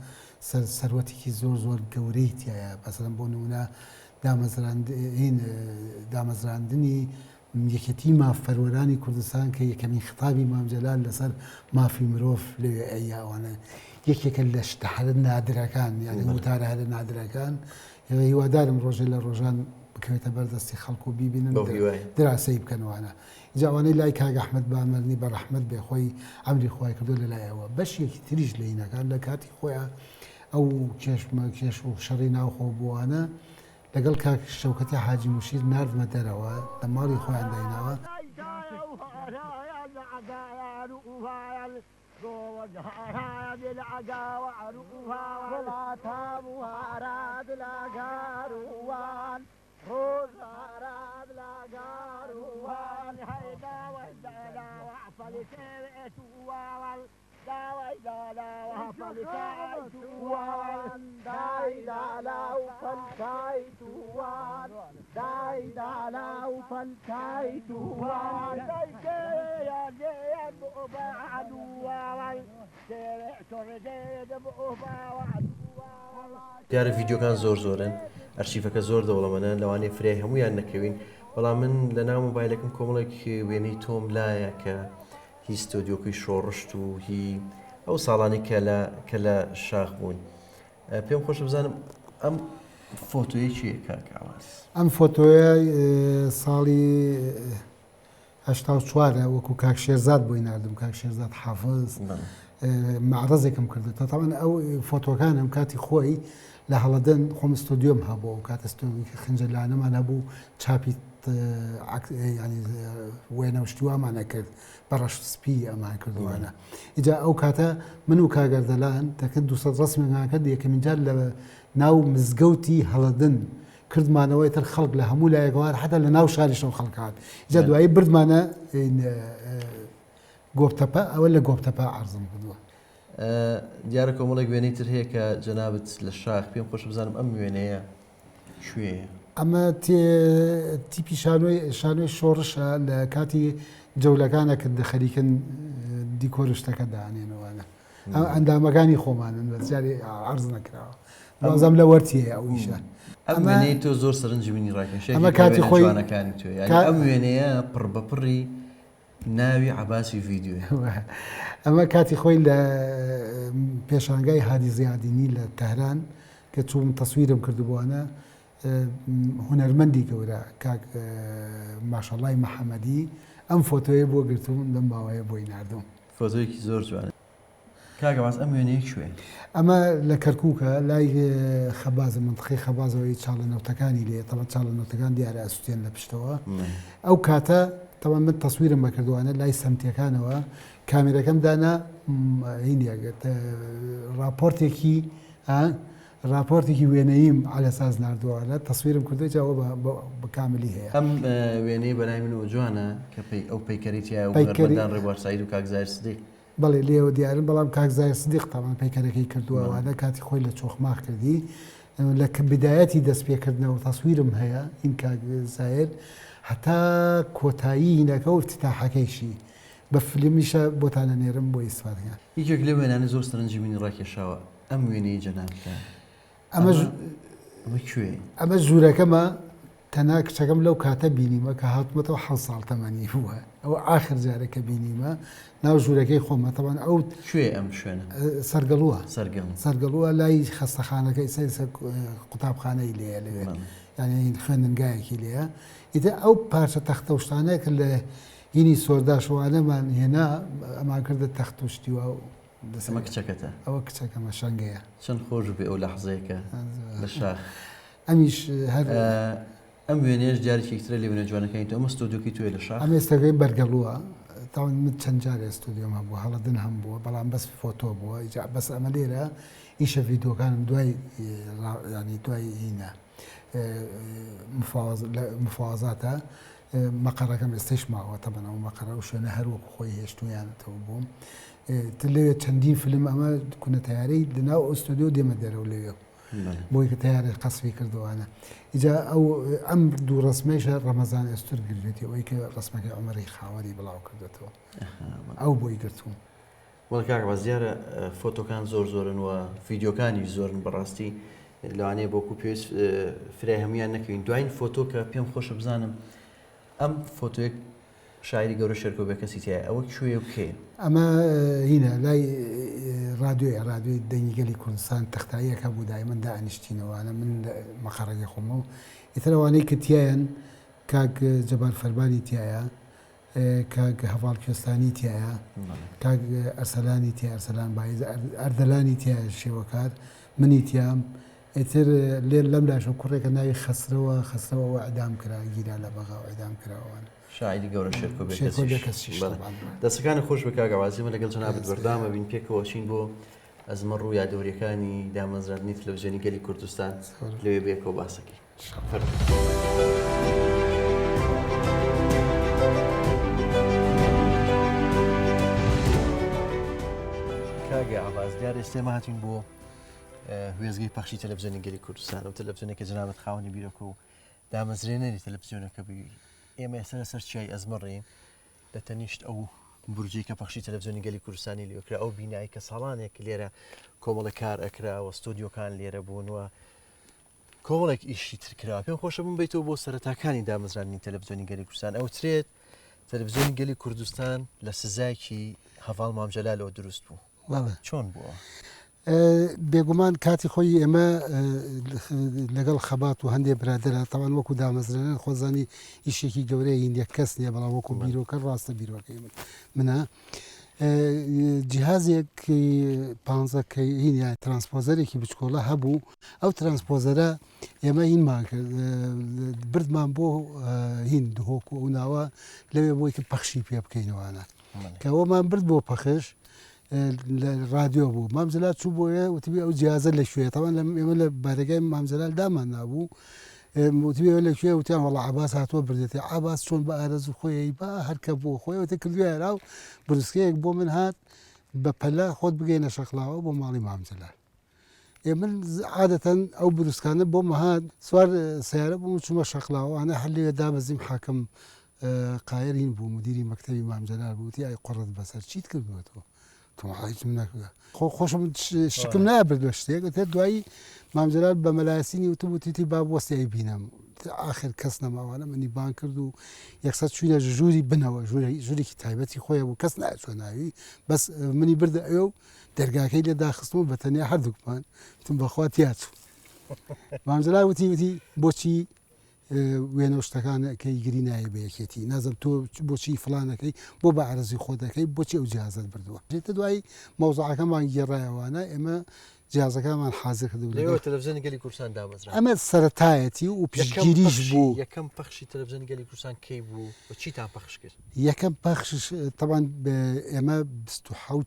سەروەتێکی زۆر گەورەی تایە بەسەرم بۆ نمونە دامەزراندنی یەکێتی مافەرۆرانی کوردستان کە یەکەمین خطابی مام جەلال لەسەر مافی مرۆڤ لەوێ ئەیاوانە یەکێکە لە شتە هەرە نادرەکان یعنی وتارە هەرە نادرەکان هیوادارم ڕۆژێ لە ڕۆژان بکەوێتە بەردەستی خەڵکو و بیبینن دراسی بکەنوانە جاوانەی لای کاک ئەحمەد بامەرنی بە ڕەحمەت بێ خۆی ئەمری خوای کردو لەلایەوە بەشێکی تریش لە هینەکان لە کاتی خۆیان ئەو کێش و شەڕی ناوخۆ بووانە لەگەڵ کاک شەوکەتی حاجی موشیر ناردمە دەرەوە لە ماڵی خۆیان دایناوە دیارە ڤیددیۆکان زۆرن ئەرشیفەکە زۆر دەوڵەمەنە لەوانەیە فرای هەمویان نەکەوین بەڵام من لە ناو مۆبایلەکەم کۆمەڵێک وێنەی تۆم لایە کە هی ستۆدیۆکەی شۆڕشت و هی ئەو ساڵانی کە لە شاخ بوون پێم خۆش بزانم ئەم فۆتۆیە چیە کاکاواز ئەم فۆتۆیە ساڵی 1970 وەکو کاک شێرزاد بۆی نردم کاک شێرزاد حافظ معرەزێکم کردو تاوان ئەو فۆتۆکانم کاتی خۆی لە هەڵەدەن خۆم ستۆدیۆم هەبوو و کاتە ستۆدیۆکی خنجەلانەمان هەبوو چاپی ینی وێنەوشتیوامان کرد بەڕەش سپی ئەمان کردوانە ئیجا ئەو کاتە من و کاگەردەلان دەکرد 200 ڕسمێکمان کرد یەکەمین جار لە ناو مزگەوتی هەڵەدەن کردمانەوەی تر خەڵک لە هەموو لایەکوار حتا لە ناو شاریشەوە خەڵکات ئیجا دوایی بردمانە گۆبتەپە ئەوە لە گۆبتەپە عەرزم کردووە دیارە کۆمەڵێک وێنەی تر هەیە کە جەنابەت لە شاخ پێم خۆش بزانم ئەم وێنەیە کوێیە ئەمە تیپی شانۆی شۆڕشە لە کاتی جەولەکانە کرد خەریکن دیکۆرشتەکە دانێنەوەە ئەندامەکانی خۆمانن بەجاری عەرز نەکراوە بازم لە وەرتیە ئەو ئیشە ئەم وێنەی تۆ زۆر سەرنجبینی ڕاکێشێ ئەمە کاتی خۆیوانەکانی توێ ئەم وێنەیە پڕبەپڕی ناوی عەباسی ڤیددیۆ ئەمە کاتی خۆی لە پێشانگای هادی زیادینی لە تەهران کە چووم تەسویرم کردبووانە هونەرمەندی گەورە کاک ماشەڵای محەممەدی ئەم فۆتۆیە بۆ گرتوم لەم باوەیە بۆی نردوم فۆتۆیەکی زۆر جوانە کاگەواز ئەم وێنەیە کوێ؟ ئەمە لە کەرکووکە لای خەبازە منطقەی خەبازەوەی چاڵەنەوتەکانی لێ تەمە چاڵەنەوتەکان دیارە ئەسووتێن لە پشتەوە ئەو کاتە تەوە من تەسویرم بەکردوانە لای سەمتیەکانەوە کامێرەکەم دانا راپۆرتێکی وێنەییم علەساز نردووانە تەسویرم کردو جاوە بە کاملی هەیە ئەم وێنەی بەلای منەوە جوانە کە ئەو پەیکەریتیە وەردان ڕێبوارسایی و کاکزایر سدیق بەڵێ لێوە دیارن بەڵام کاکزایر سدیق تاوان پەیکەرەکەی کردووەوانە کاتی خۆی لە چۆخماخ کردی لە بدایەتی دەستپێکردنەوە تەسویرم هەیە این کاکزایر هەتا کۆتایی هینەکە و افتتاحەکەیشی بە فیلمیشە بۆتانە نێرم بۆ ئیسفادەکان هیچێک لێ وێنانە زۆر سەرنجی بینی ڕاکێشاوە ئەم وێنەی جەنابکە ئەمە کوێ؟ ئەمە ژوورەکەمە تەنا کچەکەم لەو کاتە بینیمە کە هاتومەتەوە 6 ساڵ تەمەنی بووە ئەوە ئاخر جارێکە بینیمە ناو ژوورەکەی خۆمەتەوان ئەو کوێ ئەم شوێنە؟ سەرگەڵووە لای خەستەخانەکەی سەر قوتابخانەی لێە لەوێ یعنی خوێندنگایەکی لێە ئیتر ئەو پارچە تەختە شتانەیە کە لە هینی سۆرداشوانەمان هێنا ئەمان کردە تەخت و شتیوە و ئەمە کچەکەتە؟ ئەوە کچەکەمە شەنگەیە چەند خۆش بێ ئەو لەحزەیەکە لە شاخ ئەمیش هەر ئەم وێنێش جارێکێکترە لێ وێنە جوانەکانی تۆ ئەمە ستۆدیۆکی توێ لە شاخ؟ ئەم ئێستاگەی بەرگەڵووە تاوان من چەند جارێ ستودیۆمە بووە هەڵەدن هەم بووە بەڵام بەس فۆتۆ بووە بەس ئەمە لێرە ئیشە ڤیدۆکانم دوای ینی دوای هینە مفاوازاتە مەقەڕەکەم ئێستش ماوە تەبەنەوە مەقەڕە و شوێنە هەروەکو خۆی هێشتویانەتەوە بووم لەوێ چەندین فیلم ئەمە کوونە تیارەی لەناو ئۆستودیۆ دێمە دەرەوە لەوێ بۆی کە تیارە قەسبی کردوانە ئیجا ئەو ئەم دوو ڕسمێشە ڕەمەزان ئێستور گرێتی ئەوەی کە ڕسمەکەی عومەری خاوەری بڵاو کردێتەوە ئەو بۆی گرتووم وەڵ کاکەوە زیارە فۆتۆکان زۆرن و ڤیدیۆکانی زۆرن بەڕاستی لەوانەیە بۆکو پێویست فرای هەمویان نەکەوین دوایین فۆتۆ کە پێم خۆشە بزانم ئەم فۆتۆیەک شاعری گەورە شێرکۆ بە کەسی تایە ئەوە کوێ و کێ؟ ئەمە هینە لای رادیۆی دەنگیگەلی کوردستان تەختاییەکە بوو دای من دائنیشتینەوەوانە من مەقەڕەکەی خۆمە و ئیترەوانەی کە تایەن کاک جەبار فەربانی تایە کاک هەڤاڵ کوێستانی تایە کاک ئەرسەلانی تایە ئەرسەلان بایز ئەردەلانی تایە شێوەکار منی تیام ئیتر لێ لەم لاشە کوڕێکە ناوی خەسرەوە ئەدام کرا گیرا لە بەغا و ئەدام کراوانە شاعری گەورە شێرکۆ دەستەکانی خۆش بە کاگەوازیمە لەگەڵ جەنابەت بەردامە بین پێکەوە چین بۆ ئەزمە ڕوو یادەوریەکانی دامەزراندنی تەلەڤیزیۆنی گەلی کوردستان لەوێ بێکەوە باسەکەی. کاگە عەباس دیارە ئێستێمە هاتین بۆ هوێزگەی پەخشی تەلەڤیزیۆنی گەلی کوردستان و تەلەڤیزیۆنێکە جەنابەت خاوەنی بیرۆکە و دامەزرێنەری تەلەڤیزیۆنەکە بووی ئێمە ئێستا لەسەر چیای ئەزمەڕێین لە تەنیشت ئەو بورجی کە پەخشی تەلەڤیزیۆنی گەلی کوردستانی لێکرا ئەو بینایی کە ساڵانێک لێرە کۆمەڵە کار ئەکراوە ستۆدیۆکان لێرە بوونەوە کۆمەڵێک ئیشی ترکرا پێم خۆشە بووم بیتەوە بۆ سەرەتاکانی دامەزرانی تەلەڤیزیۆنی گەلی کوردستان ئەوترێت تەلەڤیزیۆنی گەلی کوردستان لە سزایکی هەڤاڵ مامجەلالەوە دروست بوو چۆن بووە؟ بێگومان کاتی خۆی ئێمە لەگەڵ خەبات و هەندێک برادرە تاوان وەکو دامەزرێنن خۆزانی ئیشێکی گەورەی هیندێک کەس نییە بەڵام وەکو بیرۆکە ڕاستە بیرۆکەی منە جیهازێک 15 هینە ترانسپۆزەرێکی بچکۆڵە هەبوو ئەو ترانسپۆزەرە ئێمە هینمان کرد بردمان بۆ هین دهۆک و ناوە لەوێ بۆی کە پەخشی پێ بکەینەوەوانە کە ئەومان برد بۆ پەخش لە رادیۆ بوو مامزلات چوو بۆیە وتبی ئەو جیازە لە شوێ تاوان ئێمە لە بارەکەی مامزلال دامان نبوو وتبی لە کوێ وتیان وەڵا عەباس هاتووە بردێتی عەباس چۆن بە ئارەزوو خۆی با هەرکە بۆ خۆی وتە کردووە راو بروسکەیەک بۆ من هات بە پەلە خۆت بگەینە شەقلاوە بۆ ماڵی مامزلال من عادەتەن ئەو بروسکانە بۆ مەهات سوار سیارە بووم چوومە شەقلاوە ئەنە هەلێوێ دابەزیم حاکم قایرین بوو مدیری مەکتەبی مامزلال بووتی ئای قڕت بەسەر چیت کردوێتەوە خۆشم شکم نابرد بە شتێک تر دوایی مامزلال بە مەلاسینی وتیتی با وەستایی بینم آخر کەس نەماوانە منی بان کرد و یەکسەر چوینە ژووری بنەوە ژوورێکی تایبەتی خۆیە بوو کەس ناچوە ناوی بەس منی بردە ئەوێ و دەرگاکەی لێ داخستم و بە تەنیا هەردووکمان تم بەخوا تیاچوو مامزلال وتی بۆچی وێنە شتەکانەکەی گری نایە بە یەکێتی نازم تۆ بۆچی فلانەکەی بۆ بە عرزی خۆ دەکەی بۆچی ئەو جیازت بردووە ێتە دوای مەوزوعەکەمان گێڕایەوانە ئێمە جیازەکەمان حاضر کردو تەلەڤیزیۆنی گەلی کوردستان دامەزرا ئەمە سەرەتایەتی و پشتگیریش بوو یەکەم پەخشی تەلەڤیزیۆنی گەلی کوردستان کەی بوو بە چیتان پەخش کرد یەکەم پەخشش تەبان ئێمە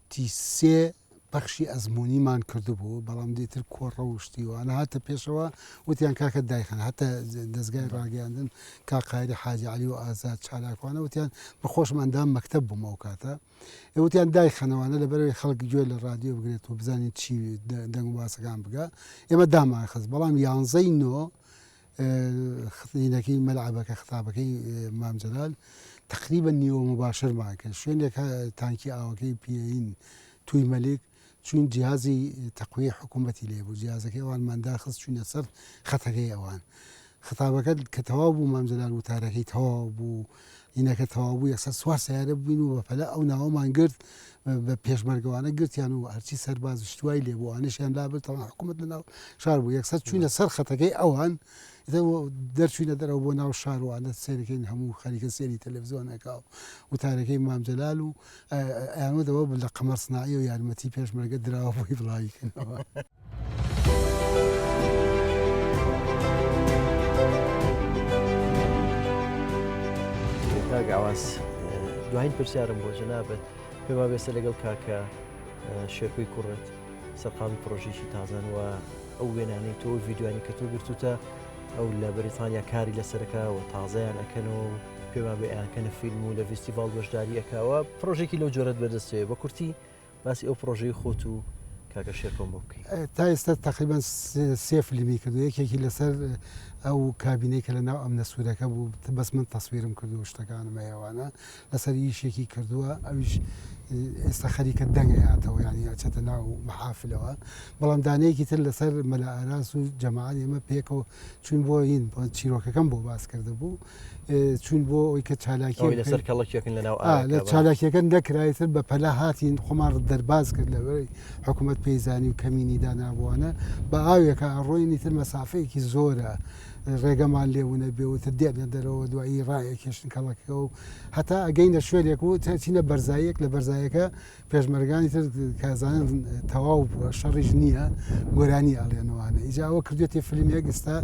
23 پەخشی ئەزممویمان کردبوو بەڵام دیتر کۆڕە وشتیوانە هاتە پێشەوە وتیان کاکە دایخن هەتە دەستگای ڕاگەاندن کاقایری حاجی علی و ئازاد چالاکوانە وتیان بەخۆشماندام مەکتب بوومەوە کاتە ئێوتیان دایخەنەوەوانە لەبەرەوەی خەڵک گوێ لە رادیۆ بگرێت و بزانین چی دەنگ و باسەکان بگە ئێمە دامان خست بەڵام 11 نۆ خینەکەی مەلعبەکە خطابەکەی مامجلال تقریبا نیوە مباشرمان کرد شوێنێک تانکی ئاوەکەی پێین توی مەلک چون جیازی تەقوی حکوومەتی لێبوو جیازەکەی ئەوانمان داخست چوونە سەر خەتەکەی ئەوان خطابەکە کە تەواو بوو مامجلال وتارەکەی تەواو بوو اینەکە تەواو بوو یەکسەر سوار سیارە بووین و بەپەلە ئەو ناوەمان گرت بە پێشمەرگەوانە گرتیان و هەرچی سەرباز شتوای لێبووانشیان لابێت تەوا حکوومەت لە ناو شار بوو یەکسەر چوونە سەر خەتەکەی ئەوان دەرچوینە دەرەوە بۆ ناو شاروانە سێرەکەین هەموو خەریکە سێری تەلەڤیزیۆنەکە و تارەکەی مامجلال و ئەیانەوە لە قەمەر سنایی و یارمەتی پێشمەرگە دراوە بۆی بڵاویکردنەوە. ئاواز دوایین پرسیارم بۆ جەنابەت پێما بێسە لەگەڵ کاکە شێرکۆی کوڕێت سەرقاڵی پرۆژێکی تازانەوە ئەو وێنانەی تۆ ڤیددیوانی کە تۆ گرتوتە ئەو لە بەریتانیا کاری لەسەرەکەەوە تازایان ئەەکەنەوە پێما بێ ئەیانکەنە فیلم و لە فیستیڤال بەشداری ئەکاوە پرۆژێکی لەو جۆرەت بەدەستێ بە کورتی باسی ئەو پرۆژەی خۆت و کاکە شێرکۆم بۆ بکەین تا ئێستا تقریبان سێ فیلمی کردو یەکێکی لەسەر ئەو کابینەی کە لە ناو ئەم نەسوورەکە بوو بەس من تەسویرم کردو شتەکانم ئێوانە لەسەر یشێکی کردووە ئەویش ئێستا خەریکە دەنگەیاتەوە ینی ئەچێتە ناو مەحافلەوە بەڵام دانەیەکی تر لەسەر مەلا ئاراس و جەماعەت ئێمە پێکەوە چون بۆ هین بۆ چیرۆکەکەم بۆ باس کرده بوو چون بۆ ئەوی کە چالاکی لەسەر کەڵکیەکەن لە ناو لە چالاکیەکەن دەکرایتر بە پەلا هاتین خۆمان دەرباز کرد لەبەرەوەی حکوومەت پێیزانی و کەمینی دانابووانە بە ئاوێکە ئەڕۆینی تر مەسافەیەکی زۆرە ڕێگەمان لێبوونە بێوتە دێنە دەرەوە دوایی ڕایەکێشن کەڵەکە و هەتا ئەگەینە شوێنێک و چینە بەرزایەک لە بەرزایەکە پێشمەرگانی تر کازانن تەواو بووە شەڕیش نییە گۆرانی ئاڵێنەوانە ئیجاوە کردوێتی فیلمێک ئێستا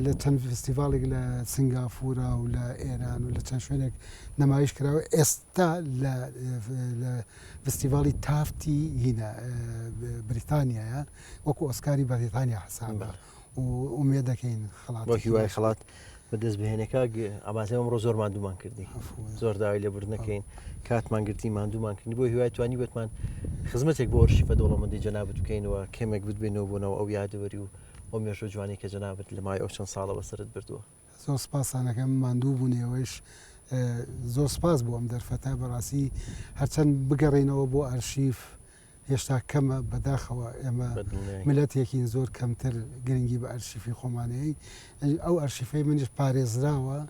لە چەند فستیڤالێک لە سنگافورە و لە ئێران و لە چەند شوێنێک نمایش کراوە ئێستا لە فستیڤالی تافتی هینە بریتانیایە وەکو ئۆسکاری بەریتانیا حسابە ومێ دەکەین خڵات هیوای خڵات بەدەست بهێنەکە ئامازێ ئەمڕۆ زۆر ماندوومان کردی زۆر داوای لێبوردنەکەین کاتمان گرتی ماندوومان کردی بۆ هیوای توانی بێتمان خزمەتێک بۆ ئەرشیفە دەوڵەمەندی جەنابەت بکەینەوە کەمێک بتبێنەوە بوونەوە ئەو یادەوەری و ئەو مێژوە جوانی کە جەنابەت لە مای ئەو چەند ساڵە بەسەرت بردووە زۆر سپاسانەکەم ماندوو بوونێەوەش زۆر سپاس بۆ ئەم دەرفەتە بەڕاستی هەرچەند بگەڕێنەوە بۆ ئەرشیف هێشتا کەمە بەداخەوە ئێمە ملەتێکین زۆر کەمتر گرنگی بە ئەرشیفی خۆمانەیە ئەو ئەرشیفەی منیش پارێزراوە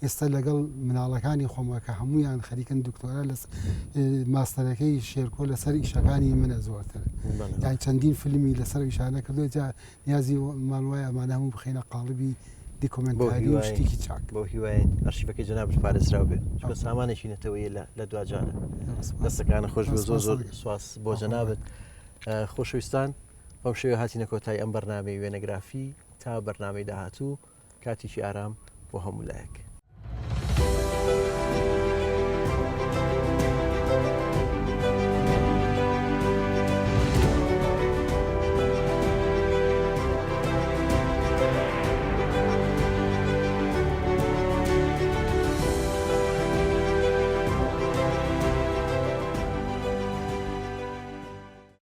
ئێستا لەگەڵ مناڵەکانی خۆمە کە هەمویان خەریکن دکتۆرە لە ماستەرەکەی شێرکۆ لەسەر ئیشەکانی منە زۆرتر یان چەندین فیلمی لەسەر ئیشانە کردو جا نیازی مانوای ئەمانە هەموو بخینە قاڵبی دیکۆمنتاری و شتێکی چاک بۆ هیوایین ئەرشیفەکەی جەنابەت پارێزراو بێت بە سامانێکی نەتەوەیە لە دوجارە دەستەکانە خۆش بە زۆر زۆر سواس بۆ جەنابەت خۆشەویستان بەم شێوە هاتینە کۆتایی ئەم بەرنامەی وێنەگرافی تا بەرنامەی داهاتوو کاتیشی ئارام بۆ هەموو لایەک